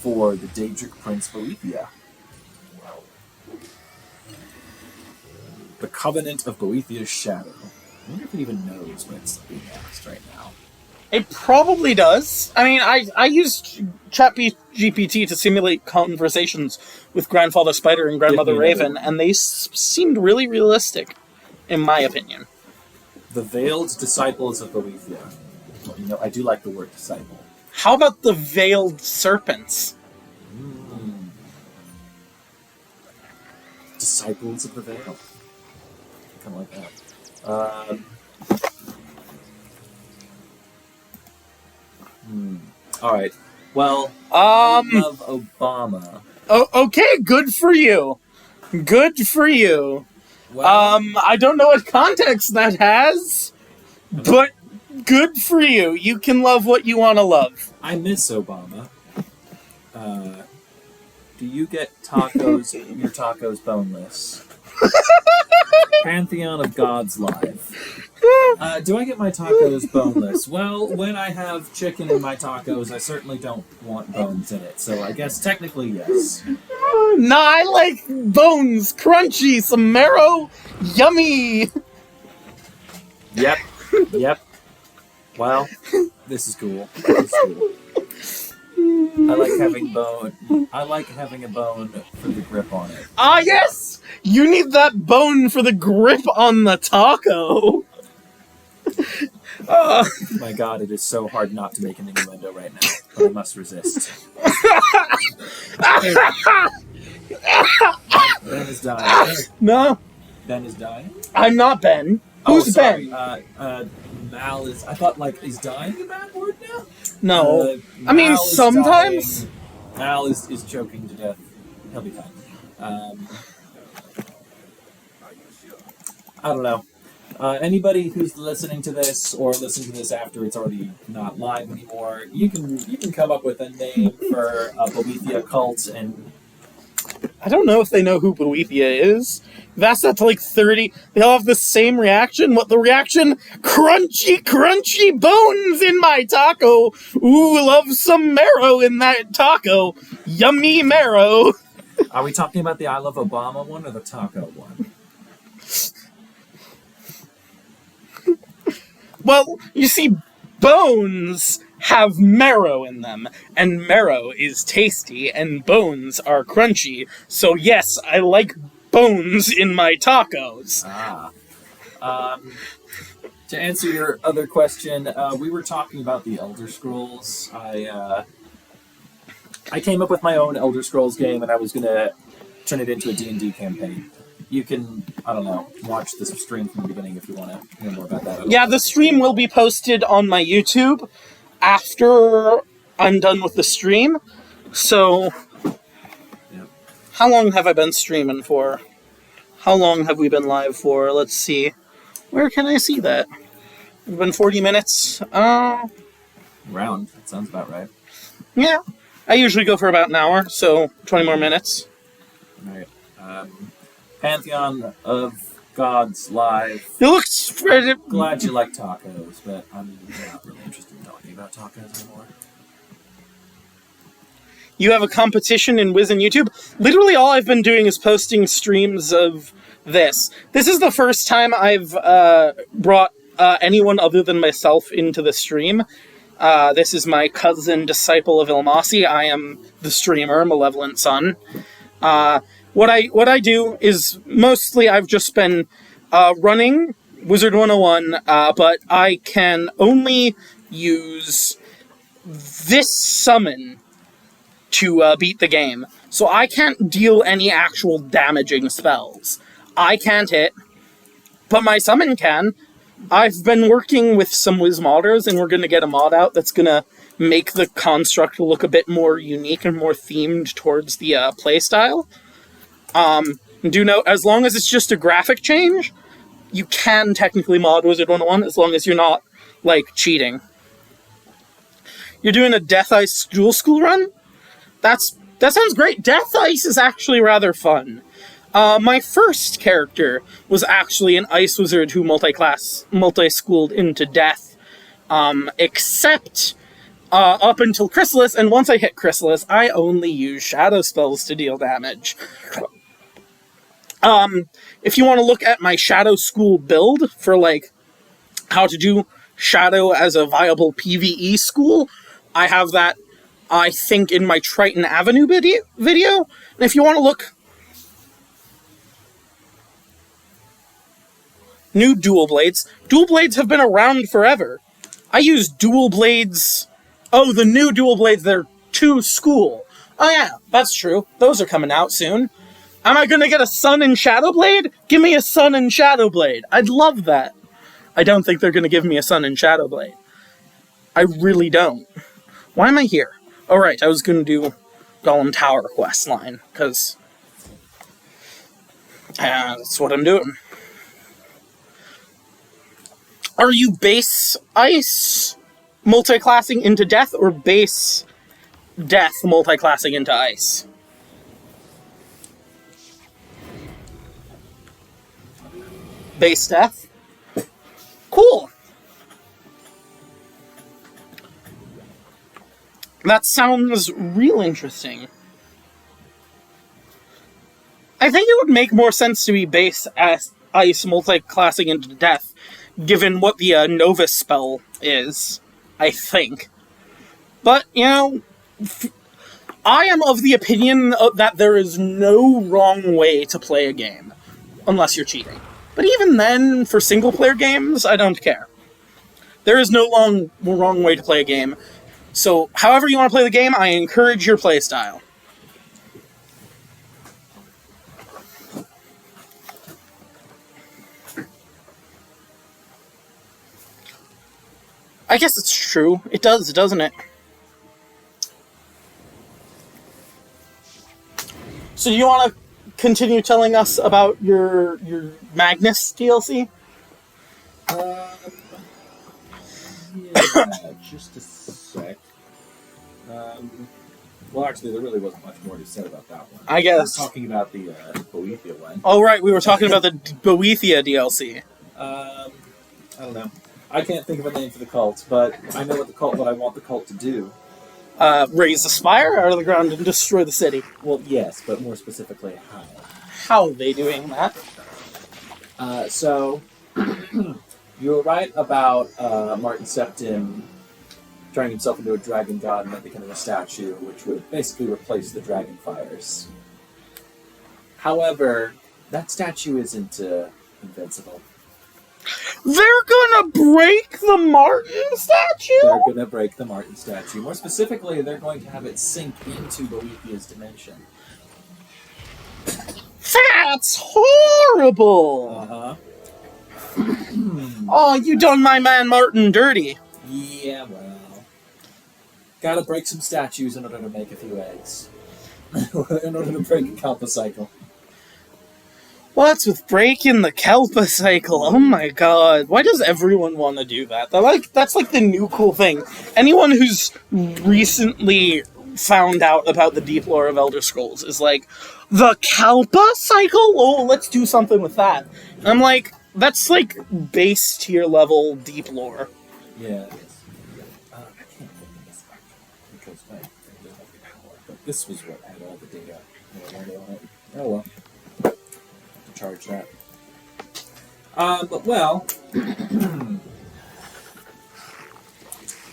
[SPEAKER 1] for the Daedric Prince Boethia. The Covenant of Boethia's Shadow. I wonder if it even knows what it's being asked right now.
[SPEAKER 2] It probably does. I mean, I used ChatGPT to simulate conversations with Grandfather Spider and Grandmother Raven, and they seemed really realistic, in my opinion.
[SPEAKER 1] The Veiled Disciples of Boethia. Well, you know, I do like the word disciple.
[SPEAKER 2] How about the Veiled Serpents?
[SPEAKER 1] Disciples of the Veil. Kind of like that. Alright. Well, I love Obama.
[SPEAKER 2] Oh, okay, good for you. Good for you.
[SPEAKER 1] Well,
[SPEAKER 2] I don't know what context that has, but good for you. You can love what you want to love.
[SPEAKER 1] I miss Obama. Do you get tacos, your tacos boneless? Pantheon of Gods Live. Do I get my tacos boneless? Well, when I have chicken in my tacos, I certainly don't want bones in it. So I guess technically yes.
[SPEAKER 2] Nah, I like bones, crunchy, some marrow, yummy.
[SPEAKER 1] Yep. Yep. Well, this is cool. This is cool. I like having bone. I like having a bone for the grip on it.
[SPEAKER 2] Ah, yes! You need that bone for the grip on the taco.
[SPEAKER 1] My God, it is so hard not to make an innuendo right now, but I must resist. Ben is dying.
[SPEAKER 2] No,
[SPEAKER 1] Ben is dying?
[SPEAKER 2] I'm not Ben. Who's
[SPEAKER 1] sorry.
[SPEAKER 2] Ben?
[SPEAKER 1] Mal is... I thought, like, is dying a bad word now?
[SPEAKER 2] No. I mean,
[SPEAKER 1] Mal is
[SPEAKER 2] sometimes.
[SPEAKER 1] dying. Mal is choking to death. He'll be fine. I don't know. Anybody who's listening to this, or listening to this after it's already not live anymore, you can come up with a name for a Boethia cult, and
[SPEAKER 2] I don't know if they know who Boethia is. That's that to like 30. They'll have the same reaction. What the reaction? Crunchy, crunchy bones in my taco. Ooh, love some marrow in that taco. Yummy marrow.
[SPEAKER 1] are we talking about the I Love Obama one or the taco one?
[SPEAKER 2] Well, you see, bones have marrow in them, and marrow is tasty, and bones are crunchy. So yes, I like bones in my tacos.
[SPEAKER 1] To answer your other question, we were talking about the Elder Scrolls. I came up with my own Elder Scrolls game, and I was going to turn it into a D&D campaign. You can, I don't know, watch this stream from the beginning if you want to hear more about that.
[SPEAKER 2] Yeah, the stream will be posted on my YouTube after I'm done with the stream. So, How long have I been streaming for? How long have we been live for? Let's see. Where can I see that? It's been 40 minutes.
[SPEAKER 1] Round. That sounds about right.
[SPEAKER 2] Yeah. I usually go for about an hour, so 20 more minutes.
[SPEAKER 1] All right. Pantheon of Gods live.
[SPEAKER 2] It looks...
[SPEAKER 1] Glad you like tacos, but I'm not really interested in talking about tacos anymore.
[SPEAKER 2] You have a competition in Wiz and YouTube? Literally all I've been doing is posting streams of this. This is the first time I've brought anyone other than myself into the stream. This is my cousin, DisipleOfIllmassi. I am the streamer, Malevolent Sun. What I do is mostly I've just been running Wizard101, but I can only use this summon to beat the game. So I can't deal any actual damaging spells. I can't hit, but my summon can. I've been working with some Wiz modders, and we're going to get a mod out that's going to make the construct look a bit more unique and more themed towards the playstyle. Do note, as long as it's just a graphic change, you can technically mod Wizard101 as long as you're not, like, cheating. You're doing a Death Ice dual school run? That sounds great. Death Ice is actually rather fun. My first character was actually an ice wizard who multi-schooled into death, except up until Chrysalis, and once I hit Chrysalis, I only use shadow spells to deal damage. If you want to look at my Shadow School build for, like, how to do Shadow as a viable PvE school, I have that, I think, in my Triton Avenue video. And if you want to look... New dual blades. Dual blades have been around forever. I use dual blades... Oh, the new dual blades, they're to school. Oh yeah, that's true. Those are coming out soon. Am I gonna get a Sun and Shadow Blade? Give me a Sun and Shadow Blade. I'd love that. I don't think they're gonna give me a Sun and Shadow Blade. I really don't. Why am I here? Oh right, I was gonna do Golem Tower quest line, because... that's what I'm doing. Are you base ice multi-classing into death, or base death multi-classing into ice? Base death? Cool! That sounds real interesting. I think it would make more sense to be base as ice multi-classing into death, given what the Nova spell is, I think. But, you know, I am of the opinion that there is no wrong way to play a game, unless you're cheating. But even then, for single-player games, I don't care. There is no wrong way to play a game. So, however you want to play the game, I encourage your playstyle. I guess it's true. It does, doesn't it? So do you want to continue telling us about your Magnus DLC?
[SPEAKER 1] Yeah, just a sec. Well, actually, there really wasn't much more to say about that one.
[SPEAKER 2] I guess.
[SPEAKER 1] We were talking about the Boethia one.
[SPEAKER 2] Oh, right, we were talking about the Boethia DLC.
[SPEAKER 1] I don't know. I can't think of a name for the cult, but I know what I want the cult to do.
[SPEAKER 2] Raise the spire out of the ground and destroy the city.
[SPEAKER 1] Well, yes, but more specifically, how?
[SPEAKER 2] How are they doing that?
[SPEAKER 1] So, you were right about Martin Septim turning himself into a dragon god and then becoming a statue, which would basically replace the dragon fires. However, That statue isn't invincible.
[SPEAKER 2] They're gonna break the Martin statue?
[SPEAKER 1] They're going to break the Martin statue. More specifically, they're going to have it sink into Boethiah's dimension.
[SPEAKER 2] That's horrible!
[SPEAKER 1] Uh-huh.
[SPEAKER 2] Oh, you done my man Martin dirty.
[SPEAKER 1] Yeah, well. Gotta break some statues in order to make a few eggs. In order to break a Kalpa cycle.
[SPEAKER 2] What's with breaking the Kalpa cycle? Oh my god. Why does everyone want to do that? That's like the new cool thing. Anyone who's recently found out about the deep lore of Elder Scrolls is like, the Kalpa cycle? Oh, let's do something with that. And I'm like, that's like base tier level deep lore.
[SPEAKER 1] Yeah, it is. I can't open this actually, because I don't have the power. But this was what had all the data on it. Oh well. To charge that. But well.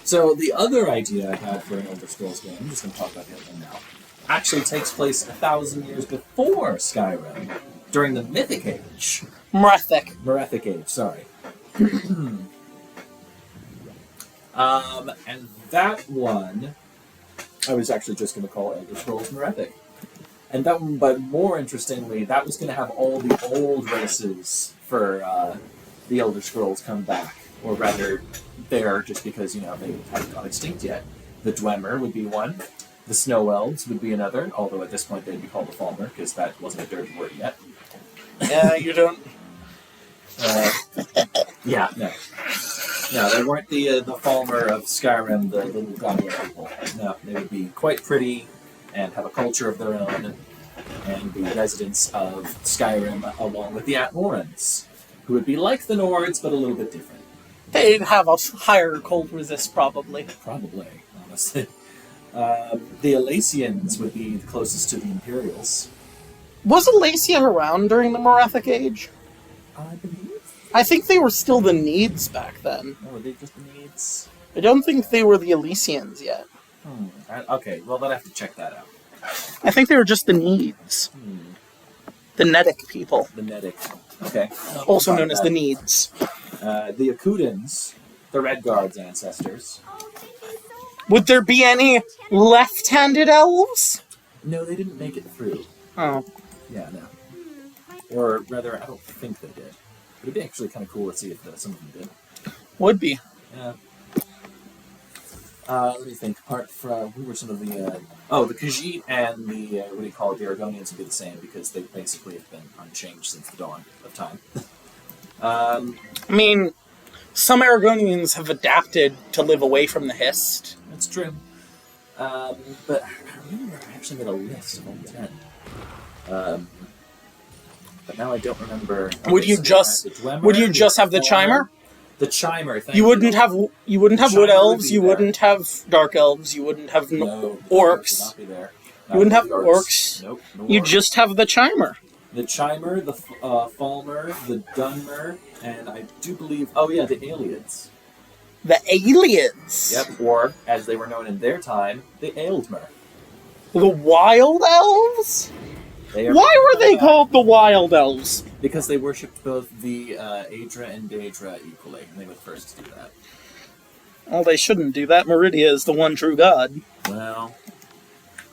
[SPEAKER 1] So the other idea I had for an Elder Scrolls game, I'm just going to talk about the other one now, actually takes place 1,000 years before Skyrim, during the Mythic Age.
[SPEAKER 2] Merethic
[SPEAKER 1] Age, sorry. And that one, I was actually just going to call Elder Scrolls Merethic. And that one, but more interestingly, that was going to have all the old races for the Elder Scrolls come back. Or rather, there, just because, you know, they haven't gone extinct yet. The Dwemer would be one. The Snow Elves would be another, although at this point they'd be called the Falmer, because that wasn't a dirty word yet.
[SPEAKER 2] Yeah, you don't...
[SPEAKER 1] Yeah, no. No, they weren't the Falmer of Skyrim, the little goblin people. No, they would be quite pretty and have a culture of their own and be residents of Skyrim along with the Atmorans, who would be like the Nords, but a little bit different.
[SPEAKER 2] They'd have a higher cold resist, probably.
[SPEAKER 1] Probably, honestly. The Alacians would be the closest to the Imperials.
[SPEAKER 2] Was Alacia around during the Merethic Age?
[SPEAKER 1] I believe.
[SPEAKER 2] I think they were still the Needs back then.
[SPEAKER 1] Oh, were they just the Needs?
[SPEAKER 2] I don't think they were the Elysians yet.
[SPEAKER 1] Okay, well, then I have to check that out.
[SPEAKER 2] I think they were just the Needs. The Nedic people.
[SPEAKER 1] The Nedic. Okay.
[SPEAKER 2] Also known as the Needs.
[SPEAKER 1] The Akudans, the Redguard's ancestors.
[SPEAKER 2] Would there be any left-handed elves?
[SPEAKER 1] No, they didn't make it through.
[SPEAKER 2] Oh.
[SPEAKER 1] Yeah, no. Or rather, I don't think they did. But it'd be actually kind of cool to see if some of them did.
[SPEAKER 2] Would be.
[SPEAKER 1] Yeah. Let me think. Apart from, who were some of the, the Khajiit and the, what do you call it, the Argonians would be the same, because they basically have been unchanged since the dawn of time.
[SPEAKER 2] I mean, some Aragonians have adapted to live away from the Hist.
[SPEAKER 1] That's true. But I remember I actually made a list of all 10. But now I don't remember. Okay,
[SPEAKER 2] would you just have the Chimer?
[SPEAKER 1] The Chimer, thank
[SPEAKER 2] you. Wouldn't have Wood Elves, you
[SPEAKER 1] there.
[SPEAKER 2] wouldn't have Dark Elves, you wouldn't have Orcs.
[SPEAKER 1] Not be there.
[SPEAKER 2] You wouldn't have Orcs.
[SPEAKER 1] Nope, no
[SPEAKER 2] you
[SPEAKER 1] orcs.
[SPEAKER 2] just have the Chimer.
[SPEAKER 1] The Chimer, the Falmer, the Dunmer, and I do believe, the Aliens.
[SPEAKER 2] The Aliens?
[SPEAKER 1] Yep, or, as they were known in their time, the Aeldmer.
[SPEAKER 2] The Wild Elves? Why were they called the Wild Elves?
[SPEAKER 1] Because they worshipped both the Aedra and Daedra equally, and they were the first to do that.
[SPEAKER 2] Well, they shouldn't do that. Meridia is the one true god.
[SPEAKER 1] Well,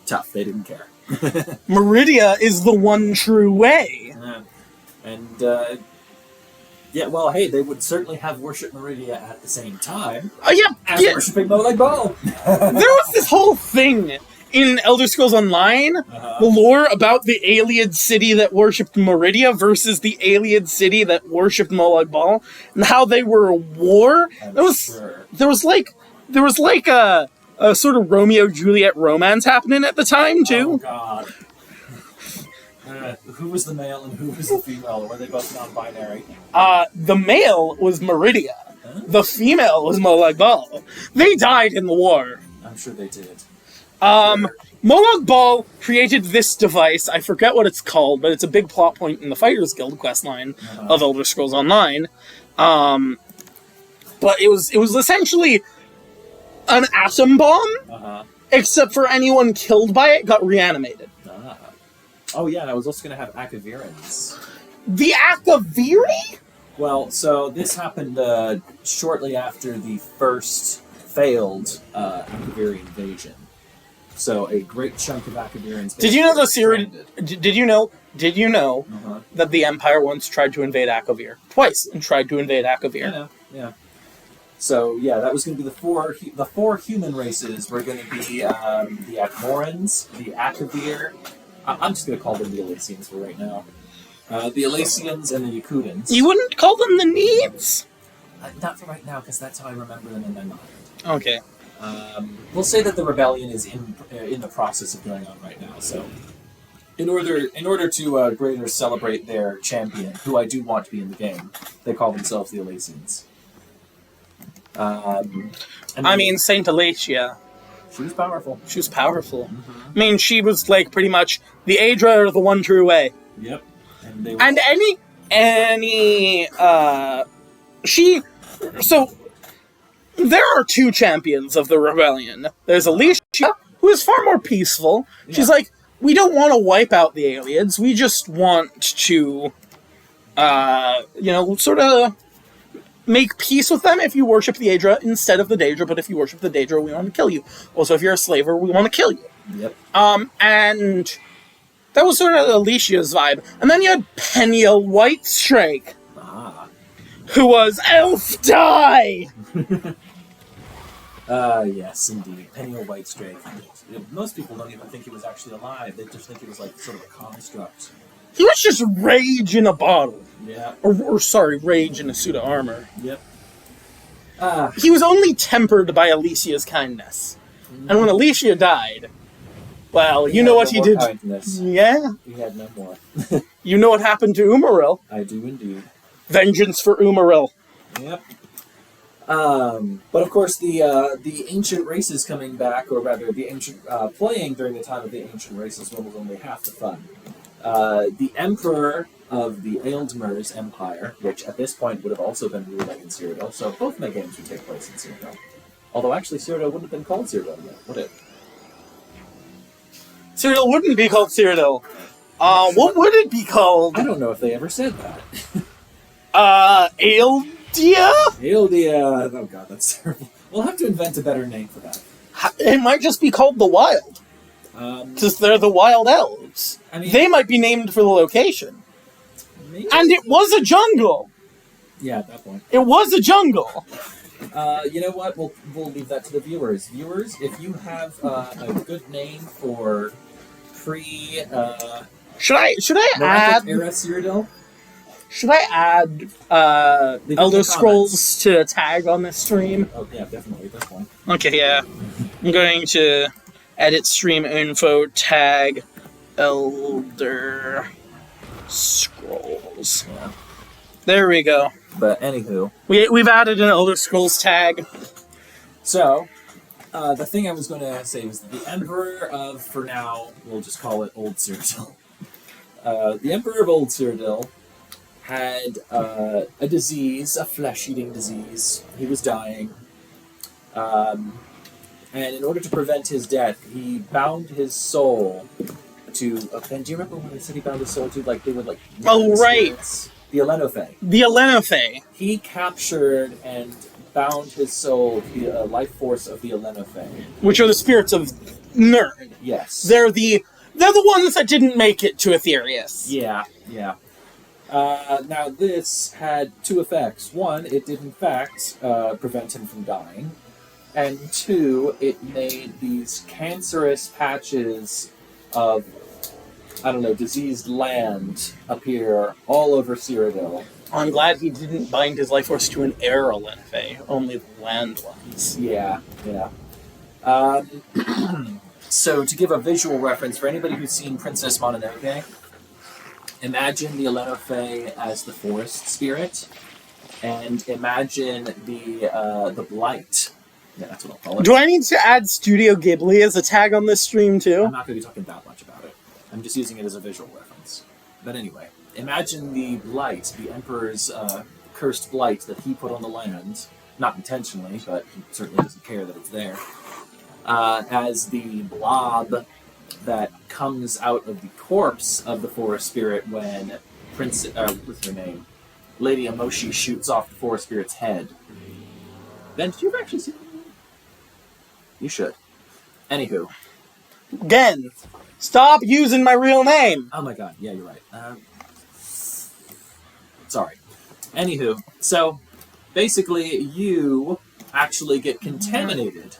[SPEAKER 1] tough. They didn't care.
[SPEAKER 2] Meridia is the one true way.
[SPEAKER 1] And, hey, they would certainly have worshipped Meridia at the same time. As worshipping Molag Bal.
[SPEAKER 2] There was this whole thing in Elder Scrolls Online, the lore about the alien city that worshipped Meridia versus the alien city that worshipped Molag Bal, and how they were at war. There was like a sort of Romeo-Juliet romance happening at the time, too.
[SPEAKER 1] Oh, God. Who was the male and who was the female? Or were they both non-binary?
[SPEAKER 2] The male was Meridia. Huh? The female was Molag Bal. They died in the war.
[SPEAKER 1] I'm sure they did.
[SPEAKER 2] Molag Bal created this device. I forget what it's called, but it's a big plot point in the Fighters Guild questline of Elder Scrolls Online. But it was essentially an atom bomb, except for anyone killed by it got reanimated.
[SPEAKER 1] Oh yeah, and I was also going to have Akavirans.
[SPEAKER 2] The Akaviri?
[SPEAKER 1] Well, so this happened shortly after the first failed Akaviri invasion. So a great chunk of Akavirians.
[SPEAKER 2] Did you know the
[SPEAKER 1] stranded.
[SPEAKER 2] Did you know
[SPEAKER 1] Uh-huh.
[SPEAKER 2] that the Empire once tried to invade Akavir? Twice, and tried to invade Akavir.
[SPEAKER 1] Yeah. So yeah, that was going to be the four human races were going to be the Akmorans, the Akavir. I'm just going to call them the Elysians for right now. The Elysians and the Yakutans.
[SPEAKER 2] You wouldn't call them the Needs?
[SPEAKER 1] Not for right now, because that's how I remember them in my mind.
[SPEAKER 2] Okay.
[SPEAKER 1] We'll say that the rebellion is in the process of going on right now. So, in order to greater celebrate their champion, who I do want to be in the game, they call themselves the Elysians.
[SPEAKER 2] Saint Alacia.
[SPEAKER 1] She was powerful.
[SPEAKER 2] She was powerful.
[SPEAKER 1] Mm-hmm.
[SPEAKER 2] I mean, she was like pretty much the Aedra are the one true way.
[SPEAKER 1] Yep.
[SPEAKER 2] And so there are two champions of the rebellion. There's Alicia, who is far more peaceful. Yeah. She's like, we don't want to wipe out the aliens. We just want to, sort of make peace with them if you worship the Aedra instead of the Daedra. But if you worship the Daedra, we want to kill you. Also, if you're a slaver, we want to kill you.
[SPEAKER 1] Yep.
[SPEAKER 2] And that was sort of Alicia's vibe. And then you had Peniel Whitestrake, who was Elf Die!
[SPEAKER 1] Yes, indeed. Peniel Whitestrake. Most people don't even think he was actually alive. They just think he was like sort of a construct.
[SPEAKER 2] He was just rage in a bottle.
[SPEAKER 1] Yeah.
[SPEAKER 2] Rage in a suit of armor.
[SPEAKER 1] Yep.
[SPEAKER 2] He was only tempered by Alicia's kindness. Mm-hmm. And when Alicia died, well, you know what he did.
[SPEAKER 1] Kindness.
[SPEAKER 2] Yeah.
[SPEAKER 1] He had no more.
[SPEAKER 2] You know what happened to Umaril.
[SPEAKER 1] I do indeed.
[SPEAKER 2] Vengeance for Umaril.
[SPEAKER 1] Yep. But of course, the ancient races coming back, or rather, the ancient playing during the time of the ancient races was only half the fun. The Emperor of the Ealdmer's Empire, which at this point would have also been ruled in Cyrodiil, so both my games would take place in Cyrodiil. Although actually Cyrodiil wouldn't have been called Cyrodiil yet, would it?
[SPEAKER 2] Cyrodiil wouldn't be called Cyrodiil. What would it be called?
[SPEAKER 1] I don't know if they ever said that.
[SPEAKER 2] Aeldia?
[SPEAKER 1] Aeldia. Oh god, that's terrible. We'll have to invent a better name for that.
[SPEAKER 2] It might just be called the Wild. Because they're the Wild Elves. I mean, they might be named for the location.
[SPEAKER 1] Maybe.
[SPEAKER 2] And it was a jungle!
[SPEAKER 1] Yeah, at that point.
[SPEAKER 2] It was a jungle!
[SPEAKER 1] You know what? We'll leave that to the viewers. Viewers, if you have a good name for pre...
[SPEAKER 2] Should I add...
[SPEAKER 1] era Cyrodiil?
[SPEAKER 2] Should I add Elder Scrolls to tag on this stream?
[SPEAKER 1] Oh, yeah, definitely, at this point.
[SPEAKER 2] Okay, yeah. I'm going to edit stream info, tag Elder Scrolls.
[SPEAKER 1] Yeah.
[SPEAKER 2] There we go.
[SPEAKER 1] But anywho.
[SPEAKER 2] We've added an Elder Scrolls tag.
[SPEAKER 1] So, the thing I was going to say was the Emperor of, for now, we'll just call it Old Cyrodiil. The Emperor of Old Cyrodiil had a disease, a flesh-eating disease. He was dying. And in order to prevent his death, he bound his soul to... Ben, do you remember when I said he bound his soul to? Like, they would, like...
[SPEAKER 2] Oh, right!
[SPEAKER 1] Spirits? The Elenophae.
[SPEAKER 2] The Elenophae.
[SPEAKER 1] He captured and bound his soul to the life force of the Elenophae.
[SPEAKER 2] Which are the spirits of Nerd.
[SPEAKER 1] Yes.
[SPEAKER 2] They're the ones that didn't make it to Aetherius.
[SPEAKER 1] Yeah. Now, this had two effects. One, it did in fact prevent him from dying. And two, it made these cancerous patches of, diseased land appear all over Cyrodiil.
[SPEAKER 2] I'm glad he didn't bind his life force to an air Elenophae, only the land ones.
[SPEAKER 1] Yeah. So, to give a visual reference, for anybody who's seen Princess Mononoke, imagine the Elenophae as the forest spirit, and imagine the blight. Yeah, that's what I'll call it.
[SPEAKER 2] Do I need to add Studio Ghibli as a tag on this stream, too?
[SPEAKER 1] I'm not going to be talking that much about it. I'm just using it as a visual reference. But anyway, imagine the blight, the Emperor's cursed blight that he put on the land, not intentionally, but he certainly doesn't care that it's there, as the blob that comes out of the corpse of the forest spirit when what's her name? Lady Amoshi shoots off the Forest Spirit's head. Ben, did you ever actually see that? You should. Anywho.
[SPEAKER 2] Again, stop using my real name.
[SPEAKER 1] Oh my god, yeah, you're right. Sorry. Anywho, so basically you actually get contaminated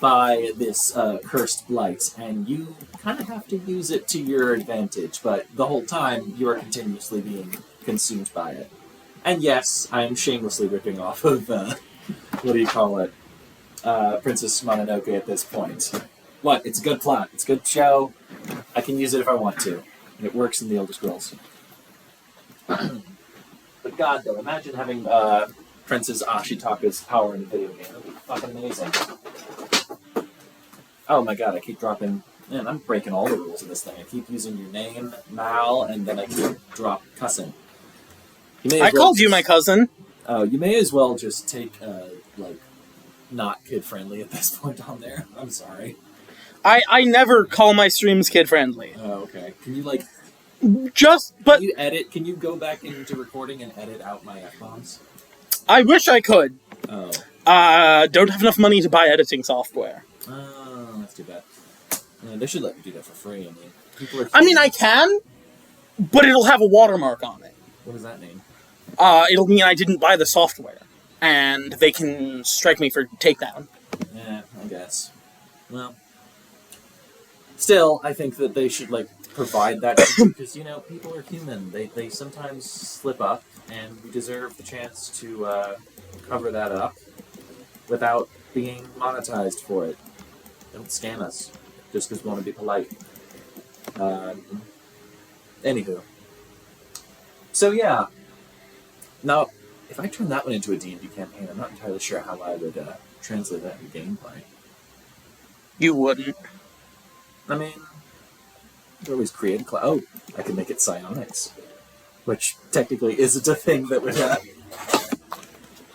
[SPEAKER 1] by this cursed blight, and you kind of have to use it to your advantage, but the whole time you are continuously being consumed by it. And yes, I am shamelessly ripping off of, what do you call it, Princess Mononoke at this point. What? It's a good plot. It's a good show. I can use it if I want to. And it works in the Elder Scrolls. But god, though, imagine having Princess Ashitaka's power in a video game. That would be fucking amazing. Oh my god, I keep dropping... Man, I'm breaking all the rules in this thing. I keep using your name, Mal, and then I keep cussing.
[SPEAKER 2] I called you my cousin.
[SPEAKER 1] Oh, you may as well just take, not kid-friendly at this point on there. I'm sorry.
[SPEAKER 2] I never call my streams kid-friendly.
[SPEAKER 1] Oh, okay. Can you,
[SPEAKER 2] But...
[SPEAKER 1] Can you go back into recording and edit out my F-bombs?
[SPEAKER 2] I wish I could.
[SPEAKER 1] Oh.
[SPEAKER 2] Don't have enough money to buy editing software.
[SPEAKER 1] Oh, that's too bad. Yeah, they should let me do that for free. I mean,
[SPEAKER 2] I can, but it'll have a watermark on it.
[SPEAKER 1] What does that mean?
[SPEAKER 2] It'll mean I didn't buy the software, and they can strike me for takedown.
[SPEAKER 1] Yeah, I guess. Well, still, I think that they should, provide that, because, people are human. They sometimes slip up, and we deserve the chance to cover that up without being monetized for it. Don't scam us, just because we want to be polite. Anywho. So, yeah. Now, if I turn that one into a D&D campaign, I'm not entirely sure how I would translate that into gameplay.
[SPEAKER 2] You wouldn't.
[SPEAKER 1] I mean, you could always create a class. Oh, I could make it psionics, which technically isn't a thing that would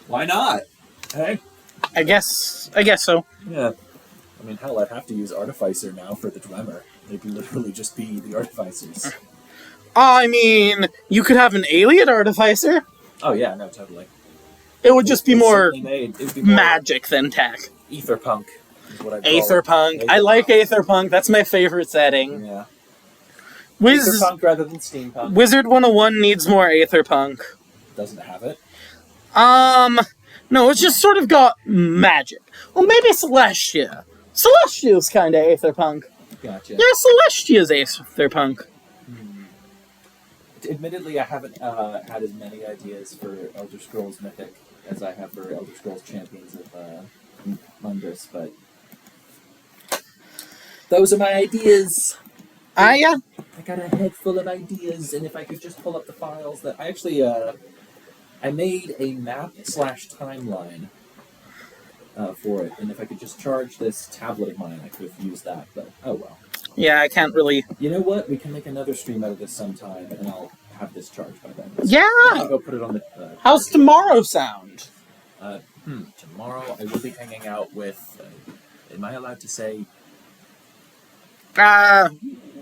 [SPEAKER 1] Why not? Hey?
[SPEAKER 2] I guess so.
[SPEAKER 1] Yeah. I mean, hell, I'd have to use Artificer now for the Dwemer. They could literally just be the Artificers.
[SPEAKER 2] I mean, you could have an alien artificer.
[SPEAKER 1] Oh, yeah, no, totally.
[SPEAKER 2] It would just be more
[SPEAKER 1] more
[SPEAKER 2] magic than tech.
[SPEAKER 1] Aetherpunk is what I call it.
[SPEAKER 2] Aetherpunk. I like Aetherpunk. That's my favorite setting.
[SPEAKER 1] Yeah. Aetherpunk rather than steampunk.
[SPEAKER 2] Wizard101 needs more Aetherpunk.
[SPEAKER 1] Doesn't it have it?
[SPEAKER 2] No, it's just sort of got magic. Well, maybe Celestia. Celestia's kind of Aetherpunk.
[SPEAKER 1] Gotcha.
[SPEAKER 2] Yeah, Celestia's Aetherpunk.
[SPEAKER 1] Admittedly, I haven't had as many ideas for Elder Scrolls Mythic as I have for Elder Scrolls Champions of Mundus, but those are my ideas.
[SPEAKER 2] I
[SPEAKER 1] got a head full of ideas, and if I could just pull up the files that I actually I made a map/timeline for it, and if I could just charge this tablet of mine, I could have used that, but oh well.
[SPEAKER 2] Yeah, I can't really...
[SPEAKER 1] You know what? We can make another stream out of this sometime, and I'll have this charged by then.
[SPEAKER 2] Yeah!
[SPEAKER 1] I'll go put it on the...
[SPEAKER 2] How's tomorrow sound?
[SPEAKER 1] Tomorrow I will be hanging out with... am I allowed to say...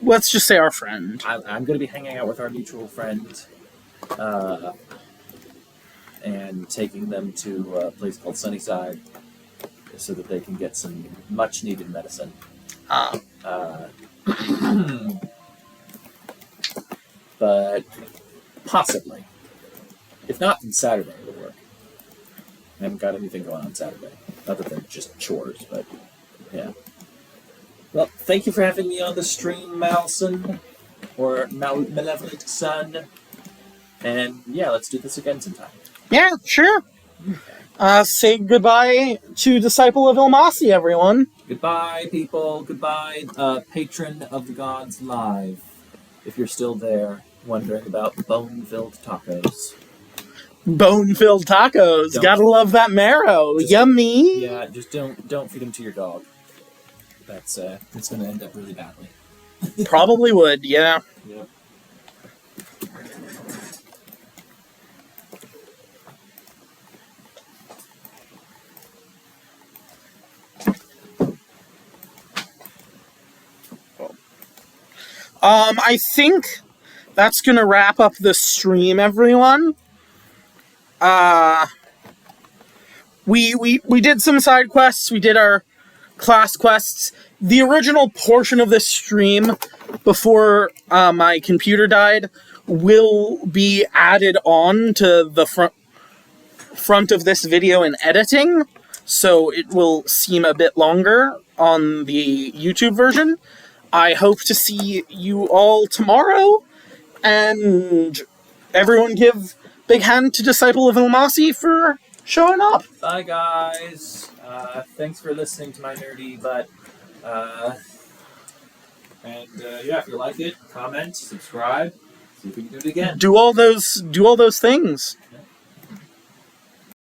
[SPEAKER 2] Let's just say our friend.
[SPEAKER 1] I'm going to be hanging out with our mutual friend, and taking them to a place called Sunnyside, so that they can get some much-needed medicine. But possibly. If not, then Saturday it'll work. I haven't got anything going on Saturday. Other than just chores, but yeah. Well, thank you for having me on the stream, Malson. Or Malevolent Sun. And yeah, let's do this again sometime.
[SPEAKER 2] Yeah, sure.
[SPEAKER 1] Okay.
[SPEAKER 2] Say goodbye to DisipleOfIllmassi, everyone.
[SPEAKER 1] Goodbye, people. Goodbye, patron of the gods live. If you're still there, wondering about bone-filled tacos.
[SPEAKER 2] Bone-filled tacos. Gotta love that marrow. Yummy.
[SPEAKER 1] Yeah, just don't feed them to your dog. That's it's gonna end up really badly.
[SPEAKER 2] Probably would, yeah.
[SPEAKER 1] Yep.
[SPEAKER 2] I think that's gonna wrap up the stream, everyone. We did some side quests. We did our class quests. The original portion of this stream, before my computer died, will be added on to the front of this video in editing, so it will seem a bit longer on the YouTube version. I hope to see you all tomorrow, and everyone give big hand to Disciple of Illmassi for showing up.
[SPEAKER 1] Bye, guys. Thanks for listening to my nerdy butt. Yeah, if you like it, comment, subscribe, see if we can do it again.
[SPEAKER 2] Do all those things.